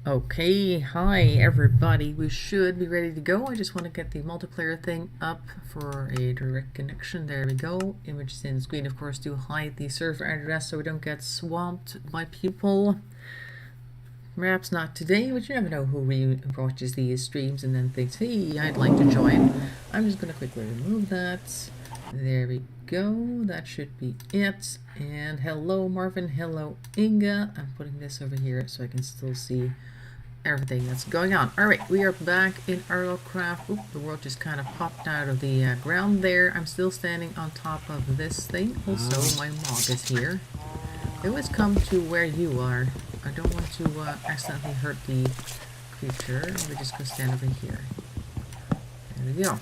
Okay, hi everybody. We should be ready to go. I just want to get the multiplayer thing up for a direct connection. There we go. Images in screen, of course, do hide the server address so we don't get swamped by people. Perhaps not today, but you never know who watches these streams and then thinks, hey, I'd like to join. I'm just going to quickly remove that. There we go. That should be it. And hello, Marvin. Hello, Inga. I'm putting this over here so I can still see everything that's going on. Alright, we are back in RLCraft. Oop, the world just kind of popped out of the ground there. I'm still standing on top of this thing. Also, my mog is here. They always come to where you are. I don't want to accidentally hurt the creature. We just go stand over here. There we go.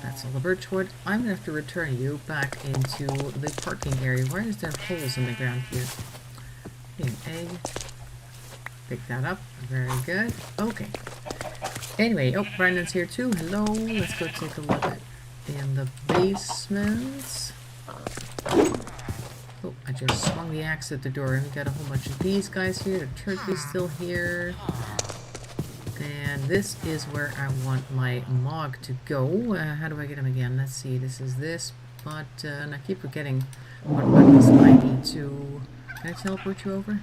That's all the birchwood. I'm going to have to return you back into the parking area. Why is there holes in the ground here? An egg. Pick that up. Very good. Okay. Anyway, oh, Brandon's here too. Hello. Let's go take a look in the basement. Oh, I just swung the axe at the door and we got a whole bunch of these guys here. The turkey's still here. And this is where I want my mog to go. How do I get him again? Let's see. This is this. But and I keep forgetting what buttons I need to... Can I teleport you over?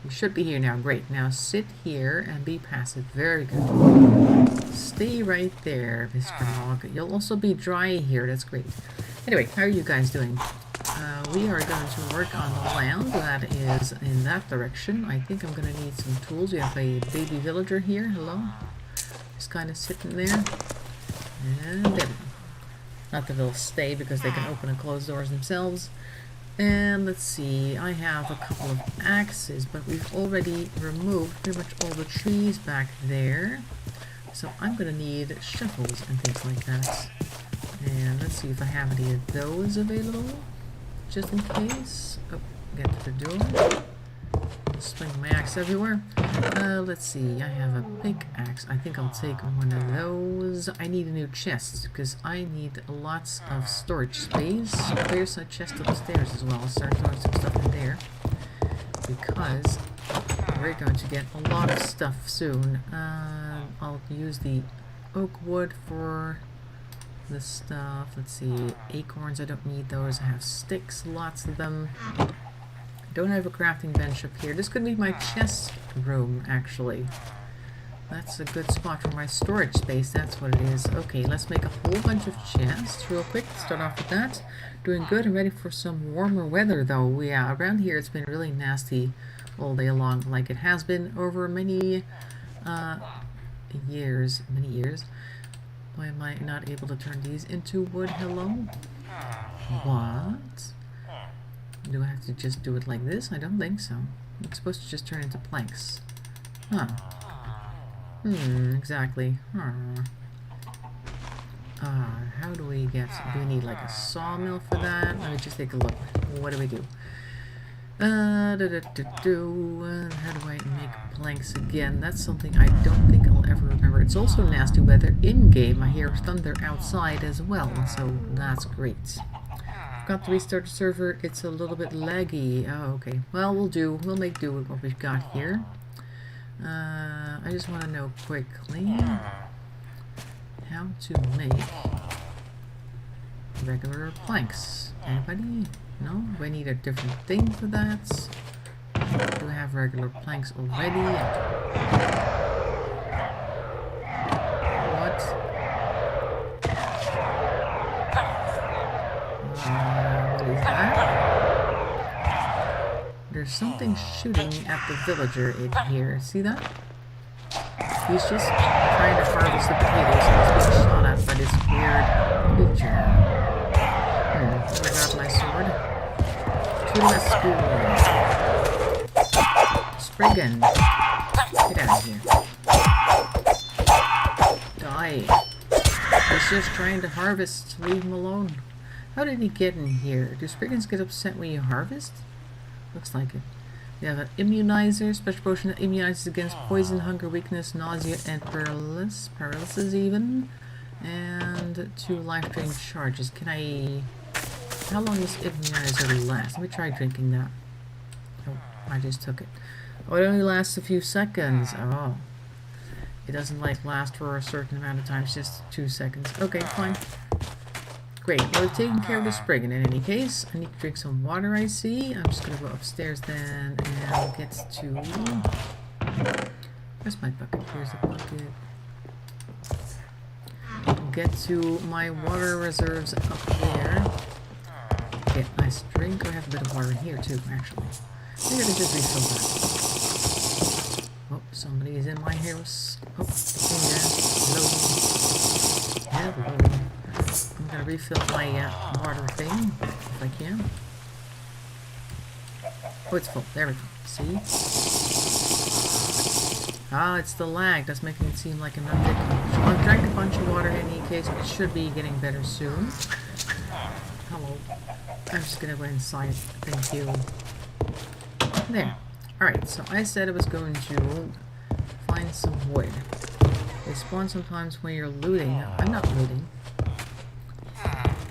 You should be here now. Great. Now sit here and be passive. Very good. Stay right there, Mr. Mog. You'll also be dry here. That's great. Anyway, how are you guys doing? We are going to work on the land that is in that direction. I think I'm going to need some tools. We have a baby villager here. Hello. Just kind of sitting there. And there. Not that they'll stay because they can open and close doors themselves. And let's see, I have a couple of axes, but we've already removed pretty much all the trees back there. So I'm going to need shovels and things like that. And let's see if I have any of those available, just in case. Oh, get to the door. Swing my axe everywhere. Let's see, I have a big axe. I think I'll take one of those. I need a new chest because I need lots of storage space. There's a chest upstairs as well. I'll start throwing some stuff in there because we're going to get a lot of stuff soon. I'll use the oak wood for the stuff. Let's see, acorns, I don't need those. I have sticks, lots of them. Don't have a crafting bench up here. This could be my chest room, actually. That's a good spot for my storage space. That's what it is. Okay, let's make a whole bunch of chests real quick. Start off with that. Doing good. I'm ready for some warmer weather, though. Yeah, around here it's been really nasty all day long, like it has been over many years. Why am I not able to turn these into wood? Hello? What? Do I have to just do it like this? I don't think so. It's supposed to just turn into planks. Huh. Exactly. How do we get... Do we need like a sawmill for that? Let me just take a look. What do we do? How do I make planks again? That's something I don't think I'll ever remember. It's also nasty weather in-game. I hear thunder outside as well, so that's great. Got to restart the server. It's a little bit laggy. Oh, okay. Well, we'll make do with what we've got here. I just want to know quickly how to make regular planks. Anybody? No? Do I need a different thing for that? Do I have regular planks already? What? What is that? There's something shooting at the villager in here. See that? He's just trying to harvest the potatoes and he's being shot at by this weird creature. I'm gonna grab my sword. To the school. Spriggan. Get out of here. Die. He's just trying to harvest. Leave him alone. How did he get in here? Do Spriggans get upset when you harvest? Looks like it. We have an Immunizer, special potion that immunizes against poison, hunger, weakness, nausea, and paralysis even. And 2 life drain charges. Can I... How long does Immunizer last? Let me try drinking that. Oh, I just took it. Oh, it only lasts a few seconds. Oh. It doesn't like last for a certain amount of time, it's just 2 seconds. Okay, fine. Great, well, we've taken care of the sprig, and in any case, I need to drink some water, I see. I'm just gonna go upstairs then, and get to... Where's my bucket? Here's the bucket. Get to my water reserves up there. Get a nice drink. I have a bit of water in here too, actually. Maybe I can just refill that. Oh, somebody is in my house. Oh, hello. Hello. I'm gonna refill my water thing, if I can. Oh, it's full. There we go. See? Ah, it's the lag. That's making it seem like I'm not taking much. Well, I've drank a bunch of water in any case. It should be getting better soon. Hello. I'm just gonna go inside. Thank you. There. Alright, so I said I was going to find some wood. They spawn sometimes when you're looting. No, I'm not looting.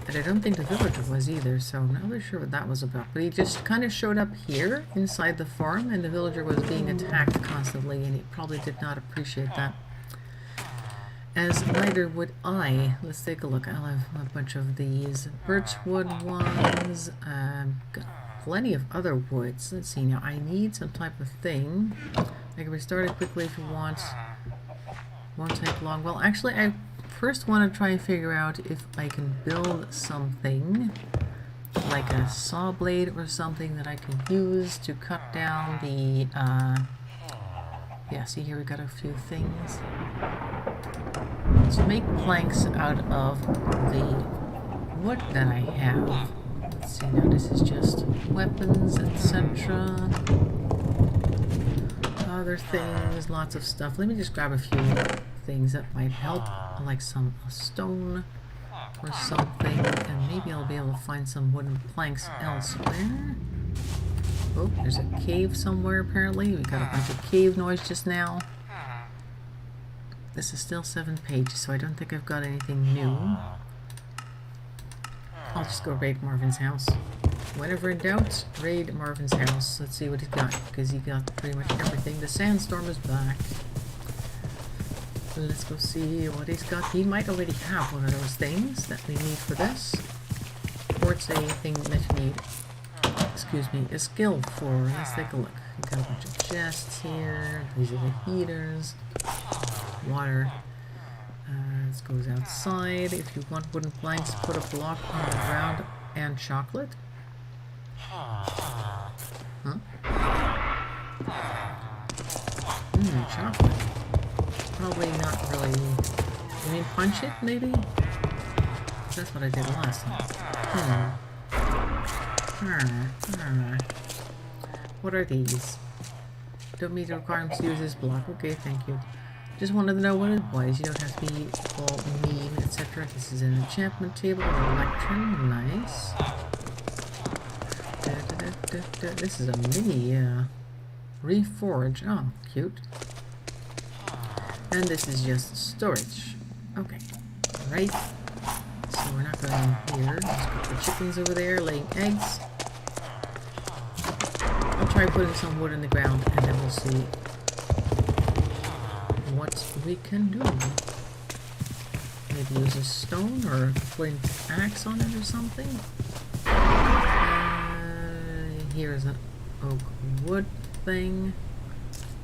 And I don't think the villager was either, so I'm not really sure what that was about. But he just kind of showed up here inside the farm, and the villager was being attacked constantly, and he probably did not appreciate that. As neither would I. Let's take a look. I'll have a bunch of these birchwood ones. Got plenty of other woods. Let's see now. I need some type of thing. I can restart it quickly if you want. Won't take long. Well, actually, I first want to try and figure out if I can build something like a saw blade or something that I can use to cut down the yeah, see here we got a few things. To make planks out of the wood that I have. Let's see now, this is just weapons, etc. Other things, lots of stuff. Let me just grab a few things that might help, like some stone or something, and maybe I'll be able to find some wooden planks elsewhere. Oh, there's a cave somewhere apparently. We got a bunch of cave noise just now. This is still 7 pages, so I don't think I've got anything new. I'll just go raid Marvin's house. Whenever in doubt, raid Marvin's house. Let's see what he's got, because he got pretty much everything. The sandstorm is back. Let's go see what he's got. He might already have one of those things that we need for this. Or it's a thing that you need, excuse me, a skill for. Let's take a look. We've got a bunch of chests here. These are the heaters. Water. This goes outside. If you want wooden planks, put a block on the ground and chocolate. Huh? Chocolate. Probably not really. You mean punch it, maybe? That's what I did last time. What are these? Don't meet the requirements to use this block. Okay, thank you. Just wanted to know what it was. You don't have to be all mean, etc. This is an enchantment table or electrum. Nice. This is a mini reforge. Oh, cute. And this is just storage. Okay. Right. So we're not going in here. Just put the chickens over there laying eggs. I'll try putting some wood in the ground and then we'll see what we can do. Maybe use a stone or a flint axe on it or something. Here's an oak wood thing.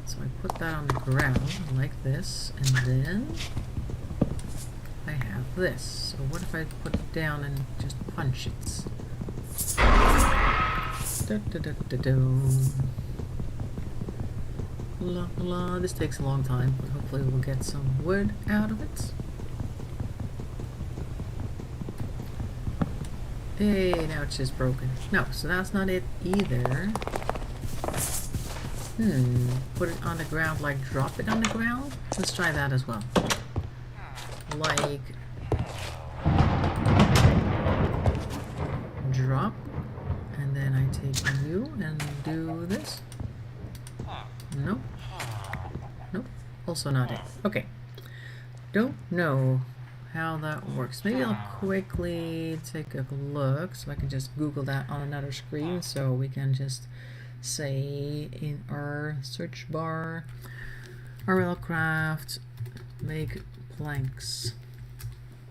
So I put that on the ground like this, and then I have this. So what if I put it down and just punch it? La la. This takes a long time, but hopefully we'll get some wood out of it. Hey, now it's just broken. No, so that's not it either. Put it on the ground, like drop it on the ground? Let's try that as well. Like drop, and then I take you and do this. Nope. Nope. Also not it. Okay. Don't know how that works. Maybe I'll quickly take a look so I can just Google that on another screen so we can just say in our search bar, RLCraft, make planks.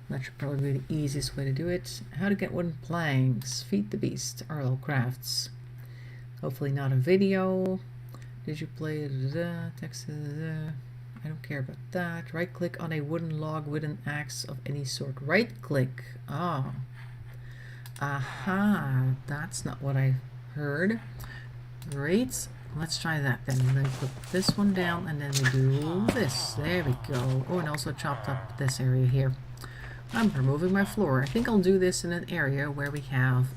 That should probably be the easiest way to do it. How to get wooden planks. Feed the beast. RLCrafts. Hopefully not a video. Did you play text? I don't care about that. Right click on a wooden log with an axe of any sort. Right click. Ah. Aha. That's not what I heard. Great. Let's try that then. Then put this one down and then we do this. There we go. Oh, and also chopped up this area here. I'm removing my floor. I think I'll do this in an area where we have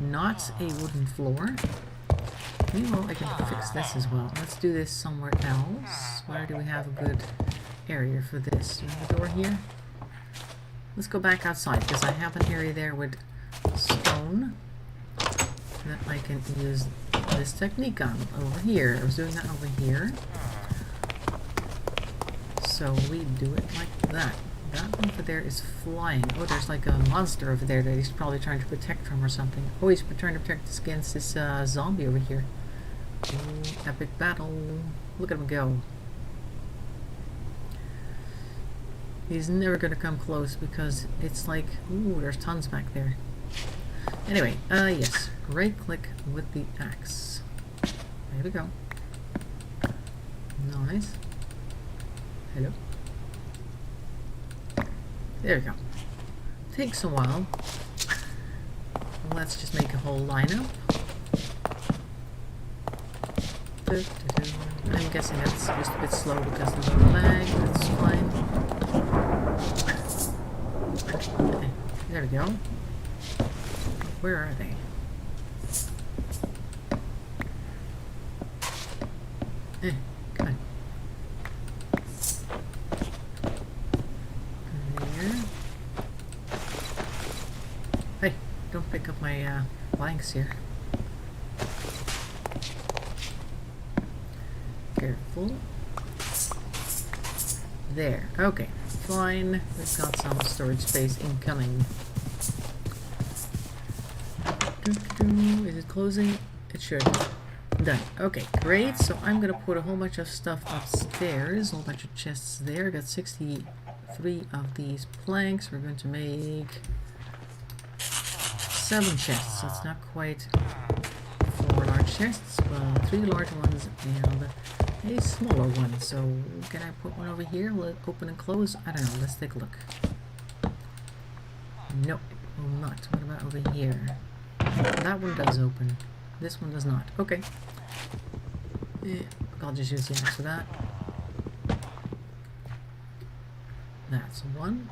not a wooden floor. Meanwhile, I can fix this as well. Let's do this somewhere else. Where do we have a good area for this? Do you have a door here? Let's go back outside because I have an area there with stone that I can use this technique on over here. I was doing that over here. So we do it like that. That one over there is flying. Oh, there's like a monster over there that he's probably trying to protect from or something. Oh, he's trying to protect us against this zombie over here. Ooh, epic battle. Look at him go. He's never going to come close because it's like, ooh, there's tons back there. Anyway, yes. Right click with the axe. There we go. Nice. Hello. There we go. Takes a while. Let's just make a whole lineup. I'm guessing that's just a bit slow because of the lag. That's fine. Okay, there we go. Where are they? Come on. There. Hey, don't pick up my planks here. Careful. There. Okay. Fine. We've got some storage space incoming. Is it closing? It should. Done. Okay, great. So I'm gonna put a whole bunch of stuff upstairs. A whole bunch of chests there. Got 63 of these planks. We're going to make 7 chests. That's not quite 4 large chests, but 3 large ones and a smaller one. So can I put one over here? Will it open and close? I don't know. Let's take a look. Nope, will not. What about over here? That one does open. This one does not. Okay. I'll just use the axe for that. That's 1.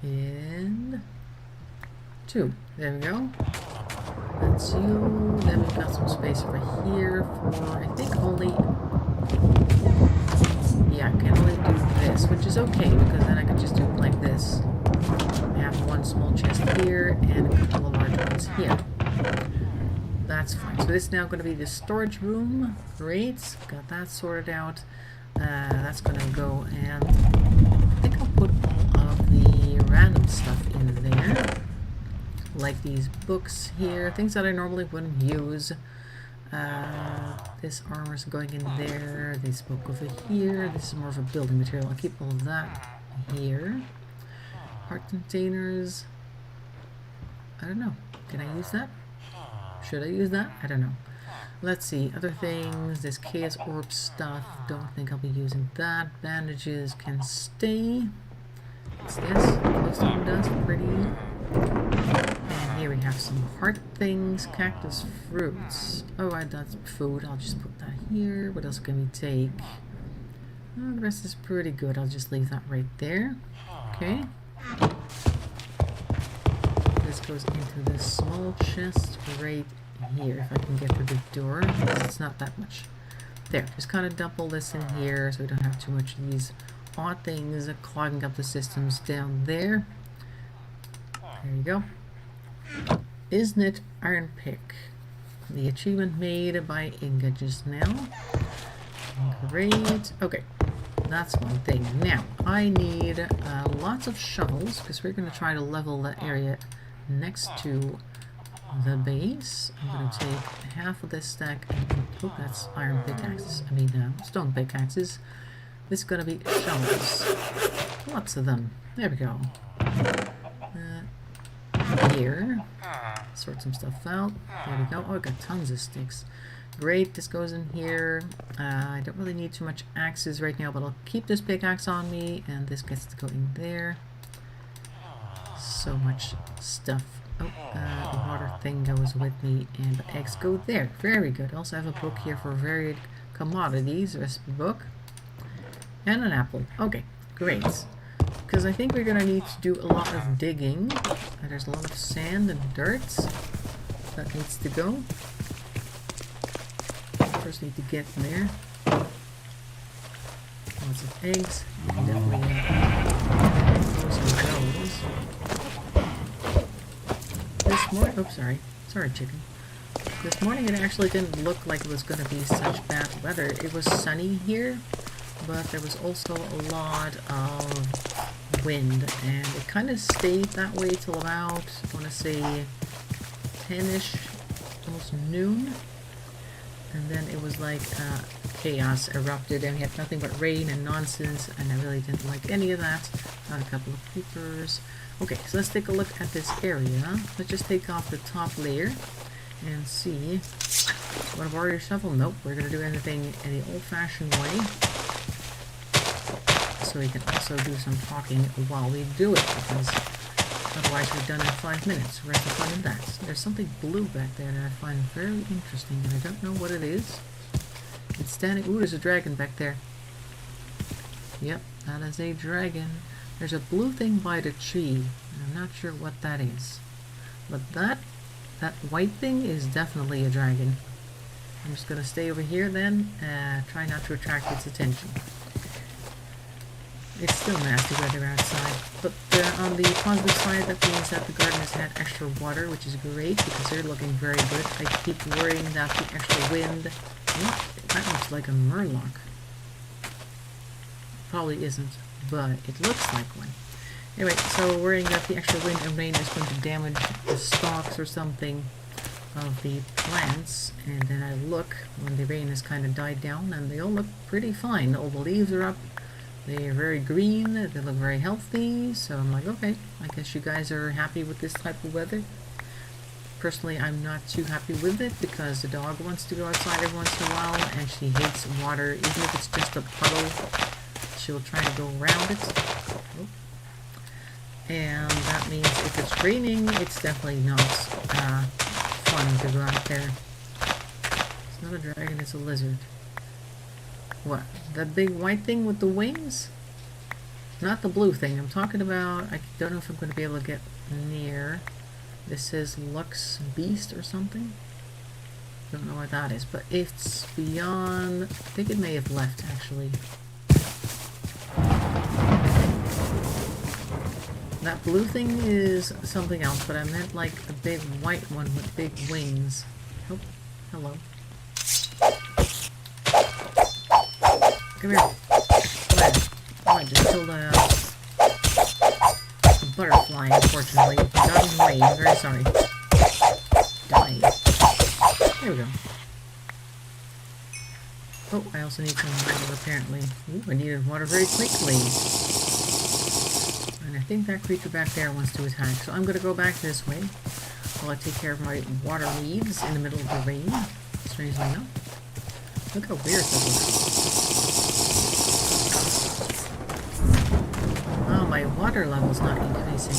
And 2. There we go. That's you. Then we've got some space over here for, I think, only... Yeah, I can only do this, which is okay, because then I can just do it like this. I have 1 small chest here, and a couple of large ones here. That's fine. So this is now going to be the storage room. Great. Got that sorted out. That's going to go, and I think I'll put all of the random stuff in there. Like these books here, things that I normally wouldn't use. This armor's going in there. This book over here. This is more of a building material. I'll keep all of that here. Heart containers. I don't know. Can I use that? Should I use that? I don't know. Let's see. Other things. This chaos orb stuff. Don't think I'll be using that. Bandages can stay. What's this? Glowstone dust. Pretty. And here we have some heart things. Cactus fruits. Oh, that's food. I'll just put that here. What else can we take? Oh, the rest is pretty good. I'll just leave that right there. Okay. This goes into this small chest right here. If I can get to the door. It's not that much. There. Just kind of dump all this in here so we don't have too much of these odd things clogging up the systems down there. There you go. Isn't it iron pick? The achievement made by Inga just now. Great. Okay. That's one thing. Now, I need lots of shovels because we're going to try to level that area next to the base. I'm going to take half of this stack and oh, that's iron pickaxes. I mean, stone pickaxes. This is going to be shovels. Lots of them. There we go. Here. Sort some stuff out. There we go. Oh, I got tons of sticks. Great, this goes in here. I don't really need too much axes right now, but I'll keep this pickaxe on me, and this gets to go in there. So much stuff. Oh, the water thing goes with me, and the eggs go there. Very good. I also have a book here for varied commodities, recipe book. And an apple. Okay, great. Because I think we're going to need to do a lot of digging. There's a lot of sand and dirt that needs to go. First need to get there. Lots of eggs. You can definitely close some those. This morning, oops, sorry chicken. This morning it actually didn't look like it was going to be such bad weather. It was sunny here, but there was also a lot of wind, and it kind of stayed that way till about, I want to say, 10-ish, almost noon. And then it was like chaos erupted, and we had nothing but rain and nonsense, and I really didn't like any of that. Got a couple of creepers. Okay, so let's take a look at this area. Let's just take off the top layer and see. Want to borrow your shovel? Nope, we're going to do everything in the old-fashioned way. So we can also do some talking while we do it, because otherwise we're done in 5 minutes. Where's the fun in that? There's something blue back there that I find very interesting, and I don't know what it is. It's standing... Ooh, there's a dragon back there. Yep, that is a dragon. There's a blue thing by the tree, and I'm not sure what that is. But that white thing is definitely a dragon. I'm just going to stay over here then, try not to attract its attention. It's still nasty weather outside, but on the positive side, that means that the garden has had extra water, which is great because they're looking very good. I keep worrying that the extra wind... Oh, that looks like a murloc. Probably isn't, but it looks like one. Anyway, so worrying that the extra wind and rain is going to damage the stalks or something of the plants, and then I look when the rain has kind of died down, and they all look pretty fine. All the leaves are up. They are very green, they look very healthy, so I'm like, okay, I guess you guys are happy with this type of weather. Personally, I'm not too happy with it because the dog wants to go outside every once in a while, and she hates water. Even if it's just a puddle, she'll try to go around it. Oh. And that means if it's raining, it's definitely not fun to go out there. It's not a dragon, it's a lizard. What? That big white thing with the wings? Not the blue thing. I'm talking about... I don't know if I'm going to be able to get near. This says Lux Beast or something. Don't know what that is. But it's beyond... I think it may have left, actually. That blue thing is something else, but I meant like the big white one with big wings. Oh, hello. Come here. Come on. Oh, I just killed a butterfly, unfortunately. It got in the way. I'm very sorry. Die. There we go. Oh, I also need some water, apparently. Ooh, I needed water very quickly. And I think that creature back there wants to attack. So I'm going to go back this way while I take care of my water needs in the middle of the rain. Strangely enough. Look how weird that looks. Oh, my water level's not increasing.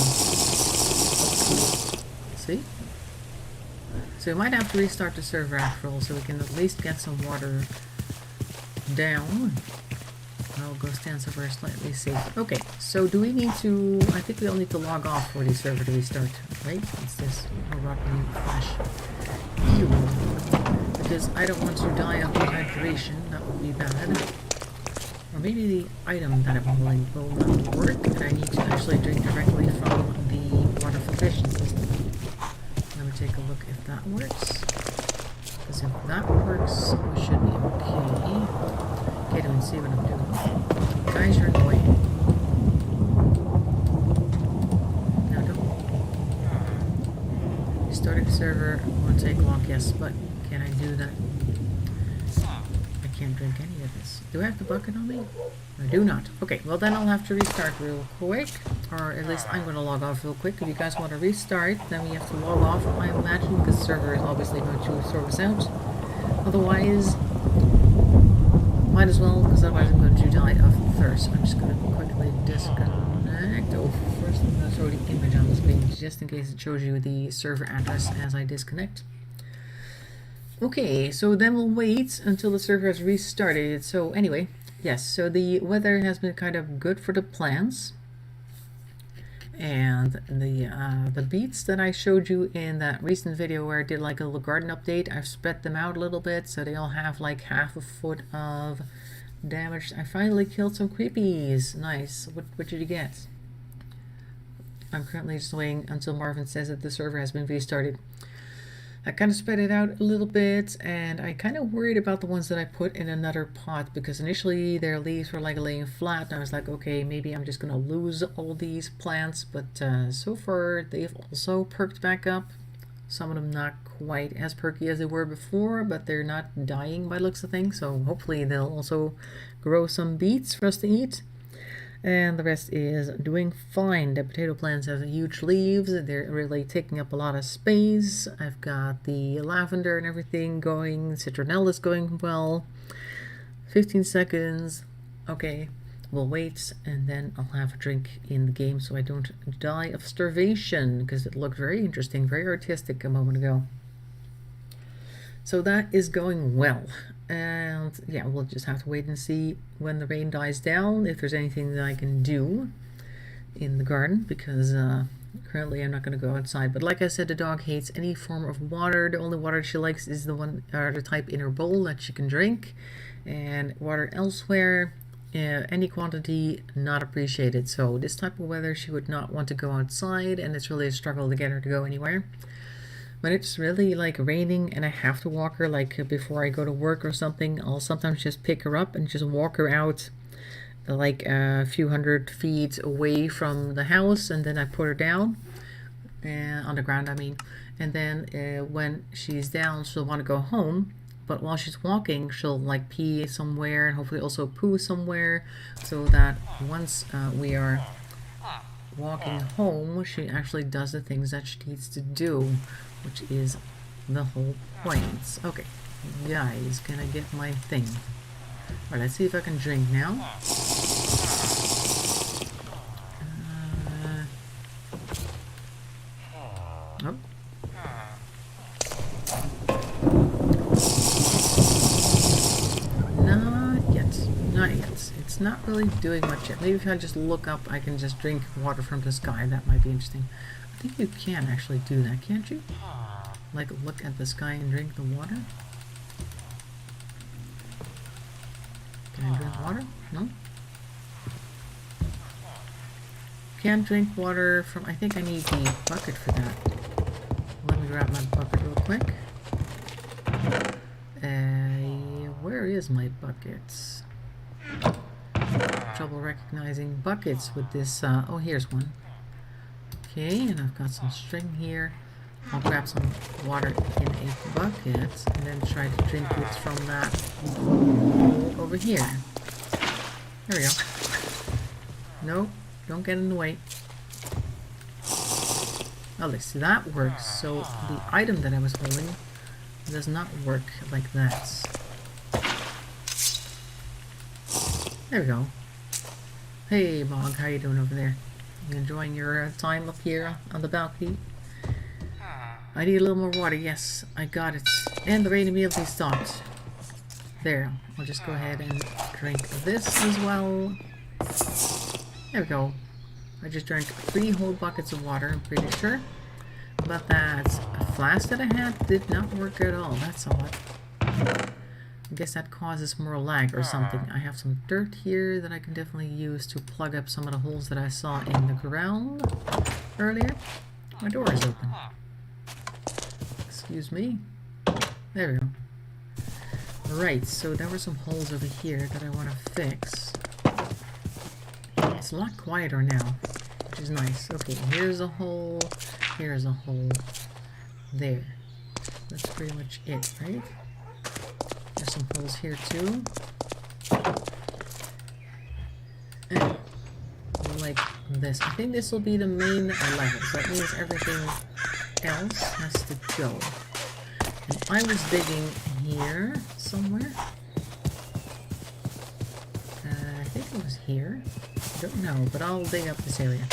See? So we might have to restart the server after all, so we can at least get some water down. I'll go stand somewhere slightly safe. Okay, so do we need to... I think we all need to log off for the server to restart, right? What's this? Oh, rotten flesh. Ew. Because I don't want to die of dehydration. That would be bad. Or maybe the item that I'm holding will not work, and I need to actually drink directly from the water filtration system. Let me take a look if that works. Because if that works, we should be okay. Okay, don't see what I'm doing. Guys, you're annoying. No, don't. yes, but can I do that? I can't drink any of this. Do I have the bucket on me? I do not. Okay, well then I'll have to restart real quick. Or at least I'm going to log off real quick. If you guys want to restart, then we have to log off. I imagine the server is obviously going to throw us out. Otherwise, might as well, because otherwise I'm going to die of thirst. I'm just going to quickly disconnect. Oh, first I'm going to throw the image on the screen, just in case it shows you the server address as I disconnect. Okay, so then we'll wait until the server has restarted. So anyway, yes, so the weather has been kind of good for the plants. And the beets that I showed you in that recent video where I did like a little garden update, I've spread them out a little bit so they all have like half a foot of damage. I finally killed some creepies. Nice. What did you get? I'm currently just waiting until Marvin says that the server has been restarted. I kind of spread it out a little bit, and I kind of worried about the ones that I put in another pot, because initially their leaves were like laying flat, and I was like, okay, maybe I'm just gonna lose all these plants, but so far they've also perked back up. Some of them not quite as perky as they were before, but they're not dying by the looks of things, so hopefully they'll also grow some beets for us to eat. And the rest is doing fine. The potato plants have huge leaves. They're really taking up a lot of space. I've got the lavender and everything going. Citronella is going well. 15 seconds. Okay, we'll wait, and then I'll have a drink in the game so I don't die of starvation, because it looked very interesting, very artistic a moment ago. So that is going well. And yeah, we'll just have to wait and see when the rain dies down, if there's anything that I can do in the garden, because currently I'm not going to go outside. But like I said, the dog hates any form of water. The only water she likes is the one, or the type in her bowl that she can drink, and water elsewhere, any quantity, not appreciated. So this type of weather she would not want to go outside, and it's really a struggle to get her to go anywhere. When it's really like raining and I have to walk her, like before I go to work or something, I'll sometimes just pick her up and just walk her out like a few 100 feet away from the house, and then I put her down on the ground, I mean. And then when she's down, she'll want to go home, but while she's walking, she'll like pee somewhere and hopefully also poo somewhere, so that once we are walking home, she actually does the things that she needs to do, which is the whole point. Okay, guys, can I get my thing? Alright, let's see if I can drink now. Oh. Not yet. Not yet. It's not really doing much yet. Maybe if I just look up, I can just drink water from the sky. That might be interesting. I think you can actually do that, can't you? Like, look at the sky and drink the water? Can I drink water? No? Can't drink water from... I think I need the bucket for that. Let me grab my bucket real quick. Where is my buckets? Trouble recognizing buckets with this... oh, here's one. Okay, and I've got some string here. I'll grab some water in a bucket and then try to drink it from that bowl over here. There we go. No, don't get in the way. Oh, let's see, that works. So the item that I was holding does not work like that. There we go. Hey, Mog, how you doing over there? You enjoying your time up here on the balcony? I need a little more water. Yes, I got it. And the rain immediately stopped. There. I'll just go ahead and drink this as well. There we go. I just drank 3 whole buckets of water, I'm pretty sure. But that flask that I had did not work at all. That's odd. I guess that causes more lag or something. I have some dirt here that I can definitely use to plug up some of the holes that I saw in the ground earlier. My door is open. Excuse me. There we go. Right, so there were some holes over here that I want to fix. It's a lot quieter now, which is nice. Okay, here's a hole. Here's a hole. There. That's pretty much it, right? There's some holes here too. And like this. I think this will be the main level. So that means everything else has to go. And I was digging here somewhere. I think it was here. I don't know, but I'll dig up this area.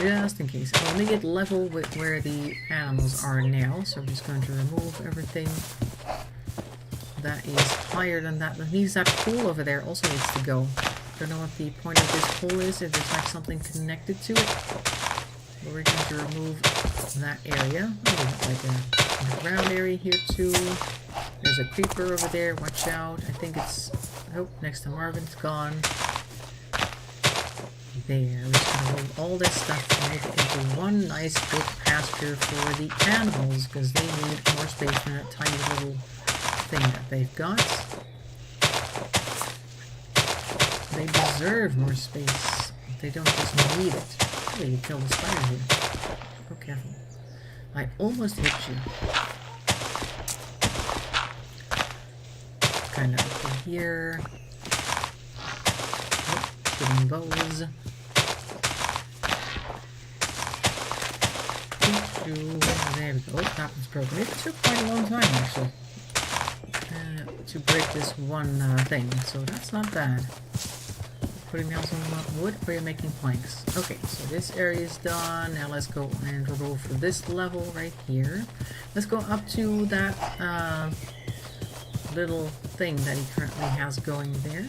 Just in case. I want to get level with where the animals are now, so I'm just going to remove everything that is higher than that. That means that pool over there also needs to go. Don't know what the point of this pool is, if there's like something connected to it. But we're going to remove that area. I'll leave it like a underground area here too. There's a creeper over there, watch out. I think it's, oh, next to Marvin, it's gone. There, we're just going to move all this stuff and make it into one nice big pasture for the animals, because they need more space than that tiny little thing that they've got. They deserve more space. They don't just need it. Oh, you killed the spider here. Oh, careful. I almost hit you. Kind of over here. Oh, getting bows. There we go. Oh, that one's broken. It took quite a long time, actually, to break this one thing, so that's not bad. Putting down some wood, or you're making planks. Okay, so this area is done. Now let's go and remove for this level right here. Let's go up to that little thing that he currently has going there.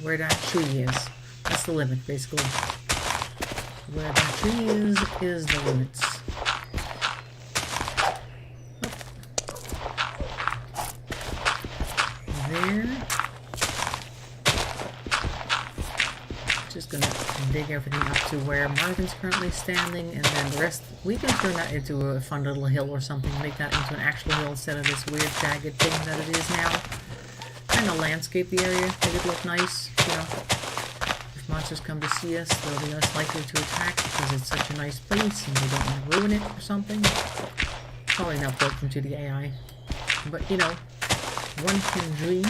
Where that tree is. That's the limit, basically. Where that tree is the limits. There. Just gonna dig everything up to where Marvin's currently standing, and then the rest, we can turn that into a fun little hill or something, make that into an actual hill instead of this weird jagged thing that it is now. Kind of landscape the area, make it look nice, you know. If monsters come to see us, they'll be less likely to attack because it's such a nice place and they don't want to ruin it or something. Probably not built into the AI, but you know, one can dream.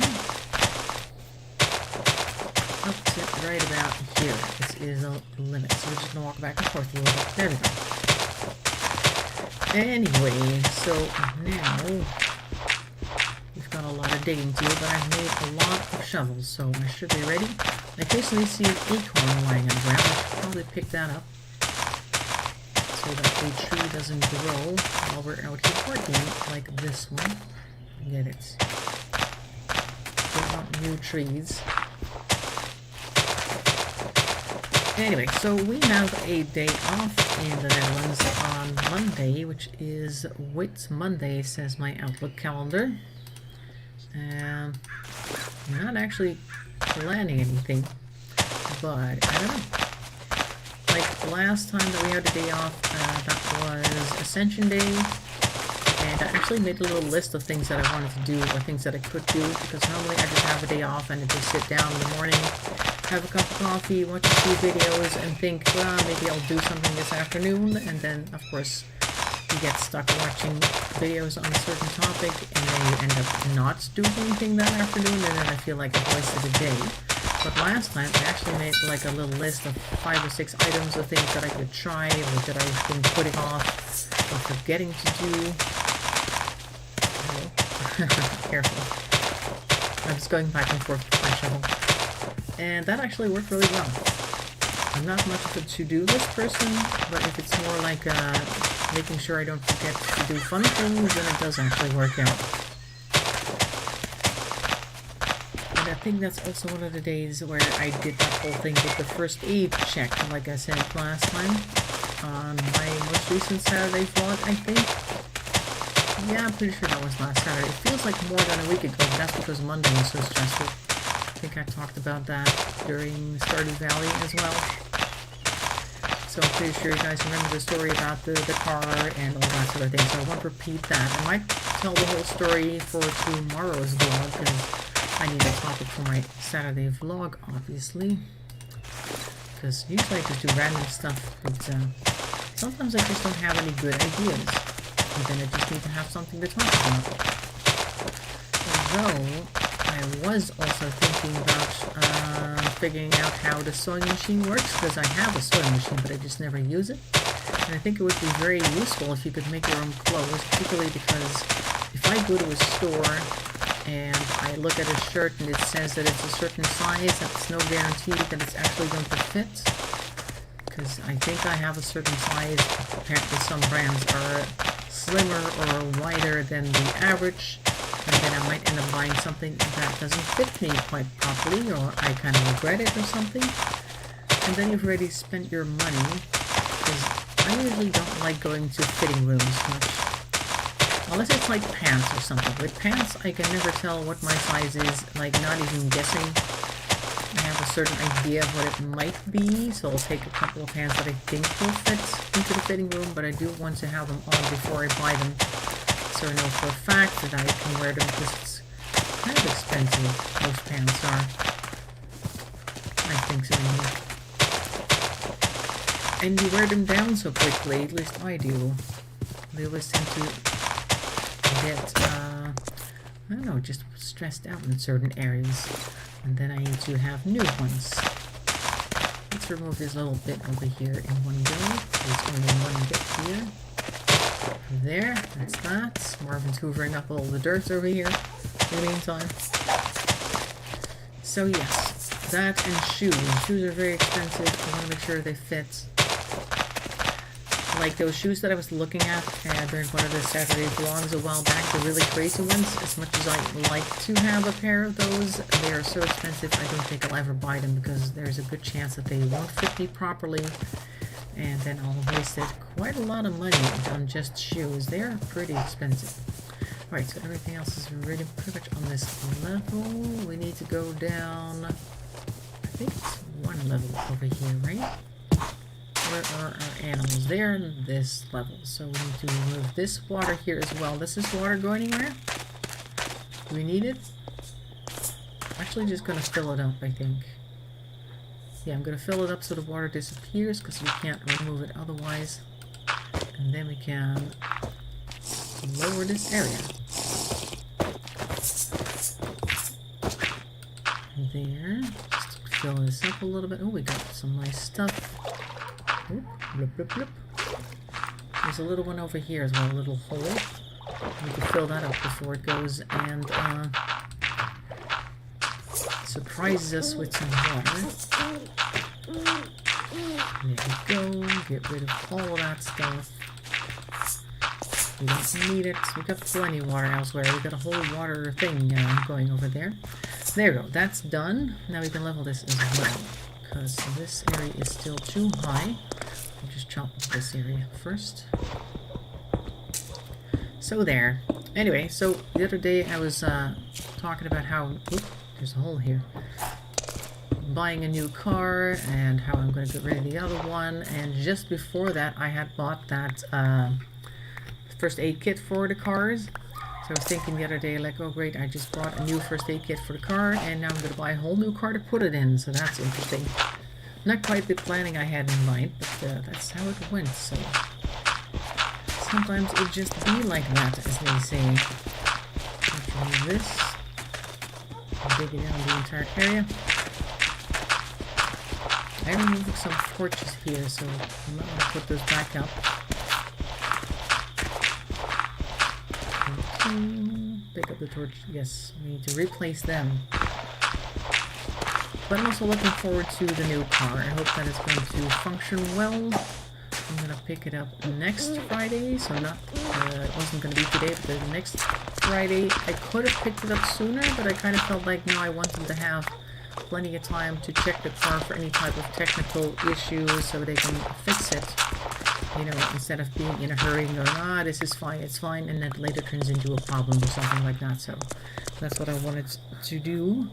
Up to right about here. This is a limit, so we're just gonna walk back and forth a little bit. There we go. Anyway, so now we've got a lot of digging to do, but I've made a lot of shovels, so I should be ready. I occasionally see an acorn lying on the ground. I should probably pick that up so that the tree doesn't grow while we're out here working, like this one. Get it. We want new trees. Anyway, so we have a day off in the Netherlands on Monday, which is Whit Monday, says my Outlook calendar. I'm not actually planning anything, but I don't know. Like last time that we had a day off, that was Ascension Day, and I actually made a little list of things that I wanted to do or things that I could do, because normally I just have a day off and I just sit down in the morning, have a cup of coffee, watch a few videos, and think, well, maybe I'll do something this afternoon, and then, of course, you get stuck watching videos on a certain topic, and then you end up not doing anything that afternoon, and then I feel like I've wasted a day. But last time, I actually made like a little list of 5 or 6 items of things that I could try, or that I've been putting off, or forgetting to do. Hello? Careful. I'm just going back and forth with my shovel. And that actually worked really well. I'm not much of a to-do list person, but if it's more like making sure I don't forget to do fun things, then it does actually work out. And I think that's also one of the days where I did that whole thing with the first aid check, like I said last time, on my most recent Saturday vlog, I think. Yeah, I'm pretty sure that was last Saturday. It feels like more than a week ago, but that's because Monday was so stressful. I think I talked about that during Stardew Valley as well. So I'm pretty sure you guys remember the story about the car and all that sort of thing, so I won't repeat that. I might tell the whole story for tomorrow's vlog, because I need a topic for my Saturday vlog, obviously. Because usually I just do random stuff, but Sometimes I just don't have any good ideas, and then I just need to have something to talk about. Although, I was also thinking about figuring out how the sewing machine works, because I have a sewing machine, but I just never use it. And I think it would be very useful if you could make your own clothes, particularly because if I go to a store and I look at a shirt and it says that it's a certain size, that's no guarantee that it's actually going to fit. Because I think I have a certain size. Apparently some brands are slimmer or wider than the average, and then I might end up buying something that doesn't fit me quite properly, or I kind of regret it or something. And then you've already spent your money, because I usually don't like going to fitting rooms much. Unless it's like pants or something. With pants, I can never tell what my size is, like not even guessing. I have a certain idea of what it might be, so I'll take a couple of pants that I think will fit into the fitting room, but I do want to have them on before I buy them, so I know for a fact that I can wear them, because it's kind of expensive, most pants are. I think so anyway. And you wear them down so quickly, at least I do. They always tend to get, I don't know, just stressed out in certain areas. And then I need to have new ones. Let's remove this little bit over here in one go. There's only one bit here. There, that's that. Marvin's hoovering up all the dirt over here in the meantime. So yes, that and shoes. Shoes are very expensive. I want to make sure they fit. Like those shoes that I was looking at during one of the Saturday vlogs a while back, the really crazy ones. As much as I like to have a pair of those, they are so expensive I don't think I'll ever buy them, because there's a good chance that they won't fit me properly, and then I'll have wasted quite a lot of money on just shoes. They're pretty expensive. Alright, so everything else is really pretty much on this level. We need to go down, I think it's one level over here, right? Where are our animals? They're in this level, so we need to remove this water here as well. Does this water go anywhere? Do we need it? I'm actually just going to fill it up, I think. Yeah, I'm going to fill it up so the water disappears, because we can't remove it otherwise. And then we can lower this area. There. Just fill this up a little bit. Oh, we got some nice stuff. Oop, blip, blip, blip. There's a little one over here as well, a little hole. We can fill that up before it goes and surprises us with some water. There we go. Get rid of all of that stuff. We don't need it. We got plenty of water elsewhere. We got a whole water thing going over there. There we go. That's done. Now we can level this as well, because this area is still too high. I'll just chop this area first. So there. Anyway, so the other day I was talking about how... Oop, there's a hole here. Buying a new car and how I'm going to get rid of the other one. And just before that I had bought that first aid kit for the cars. So I was thinking the other day, like, oh great, I just bought a new first aid kit for the car, and now I'm going to buy a whole new car to put it in. So that's interesting. Not quite the planning I had in mind, but that's how it went, so... Sometimes it just be like that, as they say. Let's remove this. Dig it down the entire area. I removed some torches here, so I'm not going to put those back up. Okay. Pick up the torch. Yes, we need to replace them. But I'm also looking forward to the new car. I hope that it's going to function well. I'm going to pick it up next Friday, so not, it wasn't going to be today, but the next Friday. I could have picked it up sooner, but I kind of felt like, no, I wanted to have plenty of time to check the car for any type of technical issues so they can fix it. You know, instead of being in a hurry and going, ah, this is fine, it's fine, and that later turns into a problem or something like that. So that's what I wanted to do.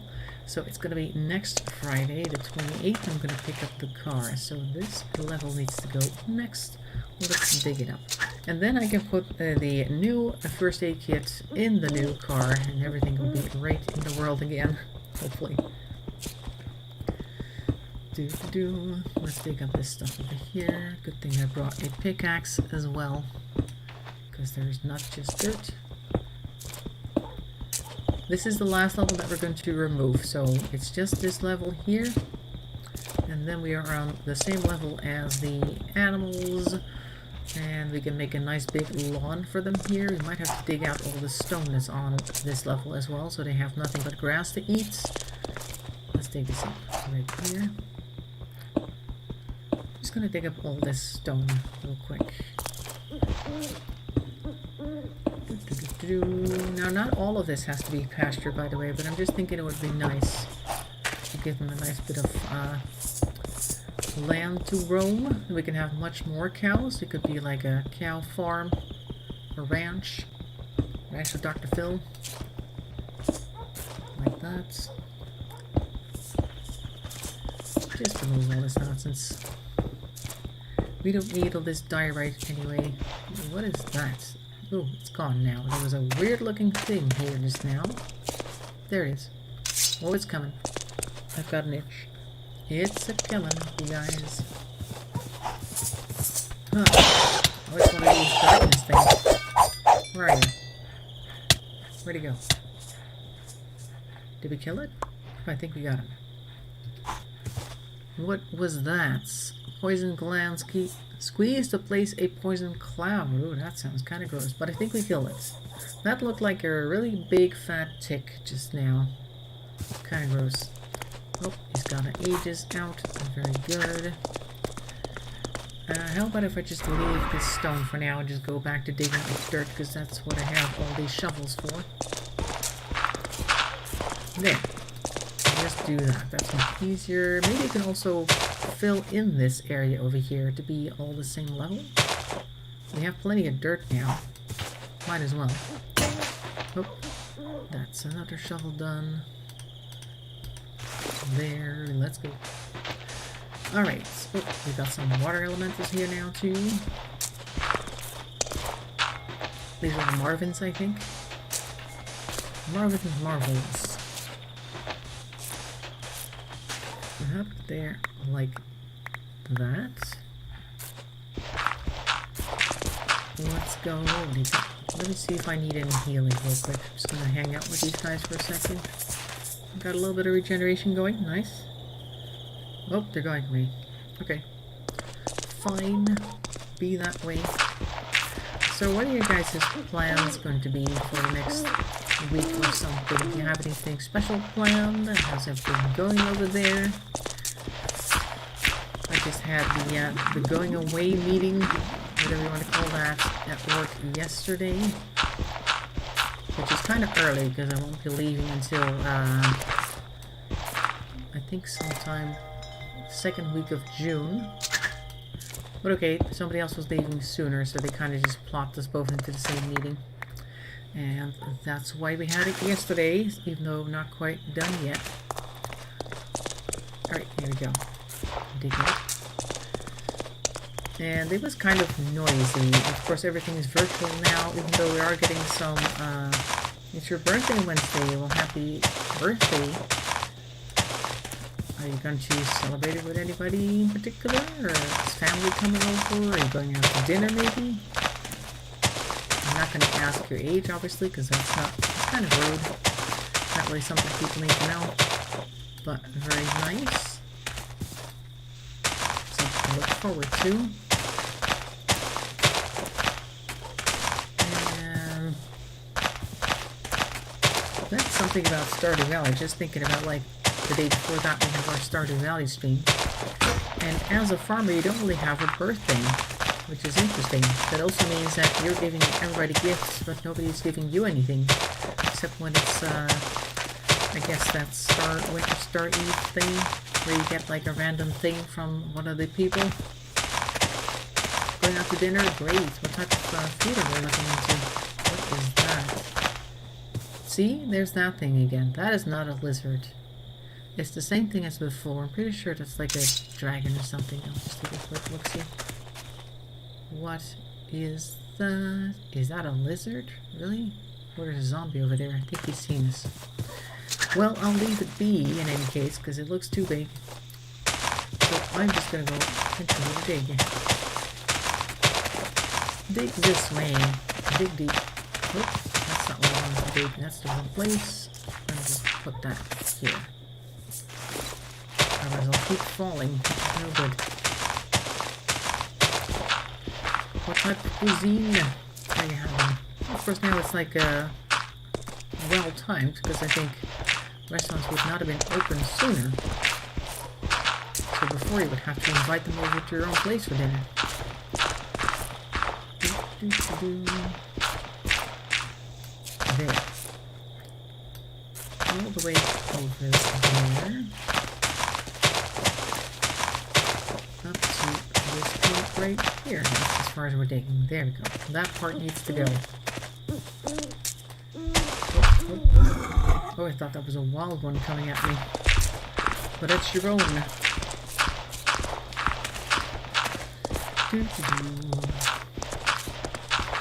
So it's going to be next Friday, the 28th, I'm going to pick up the car. So this level needs to go next. Let's dig it up. And then I can put the new first aid kit in the new car, and everything will be right in the world again, hopefully. Let's dig up this stuff over here. Good thing I brought a pickaxe as well, because there's not just dirt. This is the last level that we're going to remove, so it's just this level here. And then we are on the same level as the animals. And we can make a nice big lawn for them here. We might have to dig out all the stone that's on this level as well, so they have nothing but grass to eat. Let's dig this up right here. Just gonna dig up all this stone real quick. Now, not all of this has to be pasture, by the way, but I'm just thinking it would be nice to give them a nice bit of land to roam. We can have much more cows. It could be like a cow farm, a ranch of Dr. Phil, like that. Just remove all this nonsense. We don't need all this diorite anyway. What is that? Oh, it's gone now. There was a weird looking thing here just now. There it is. Oh, it's coming. I've got an itch. It's a killing, you guys. Huh. Oh, it's one of these darkness things. Where are you? Where'd he go? Did we kill it? I think we got him. What was that? Poison gland squeeze to place a poison cloud. Ooh, that sounds kind of gross, but I think we killed it. That looked like a really big fat tick just now. Kind of gross. Oh, he's got an Aegis out. Very good. How about if I just leave this stone for now and just go back to digging up dirt, because that's what I have all these shovels for. There. Just do that. That's much easier. Maybe you can also fill in this area over here to be all the same level. We have plenty of dirt now. Might as well. Oh, that's another shovel done. There, let's go. Alright, so we got some water elementals here now too. These are the Marvins, I think. Marvins Marvels. Up there, like that. Let's go. Let me see if I need any healing real quick. I'm just gonna hang out with these guys for a second. Got a little bit of regeneration going. Nice. Oh, they're going for me. Okay. Fine. Be that way. So what are your guys' plans going to be for the next week or something? Do you have anything special planned? How's everything going over there? I just had the going away meeting, whatever you want to call that, at work yesterday. Which is kind of early because I won't be leaving until, I think sometime second week of June. But okay, somebody else was leaving sooner, so they kind of just plopped us both into the same meeting. And that's why we had it yesterday, even though not quite done yet. Alright, here we go. Dig it up. And it was kind of noisy. Of course, everything is virtual now, even though we are getting some, it's your birthday Wednesday. Well, happy birthday. Are you going to celebrate it with anybody in particular? Or is family coming over? Are you going out to dinner, maybe? I'm not going to ask your age, obviously, because that's kind of rude. Not really something people need to know. But very nice. Something to look forward to. And that's something about Stardew Valley. Just thinking about, like, the day before that we have our Stardew Valley stream. And as a farmer, you don't really have a birthday, which is interesting. That also means that you're giving everybody gifts, but nobody's giving you anything. Except when it's, I guess that's Winter Star Eve thing, where you get like a random thing from one of the people. Going out to dinner? Great. What type of food are we looking into? What is that? See? There's that thing again. That is not a lizard. It's the same thing as before. I'm pretty sure that's like a dragon or something. I'll just take a quick look-see. What is that? Is that a lizard? Really? Or is a zombie over there? I think he's seen us. Well, I'll leave it be in any case, because it looks too big. I'm just gonna go continue to dig. Dig this way. Dig deep. Oops, that's not what I wanted to dig. That's the wrong place. Let me just put that here. Otherwise I'll keep falling. No good. What type of cuisine are you having? Of course now it's like well timed, because I think restaurants would not have been open sooner. So before you would have to invite them over to your own place for dinner. There. All the way over there. Up to this point right here. That's as far as we're digging. There we go. That part needs to go. Oh, I thought that was a wild one coming at me. But it's your own.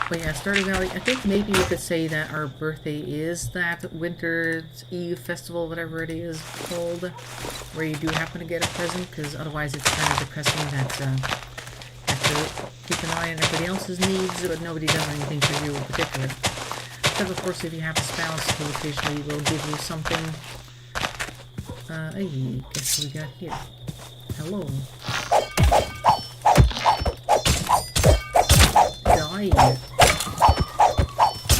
But yeah, Stardew Valley, I think maybe we could say that our birthday is that Winter's Eve festival, whatever it is called, where you do happen to get a present, because otherwise it's kind of depressing that you have to keep an eye on everybody else's needs, but nobody does anything for you in particular. Except of course if you have a spouse who occasionally will give you something. Hey, guess what we got here? Hello. Die.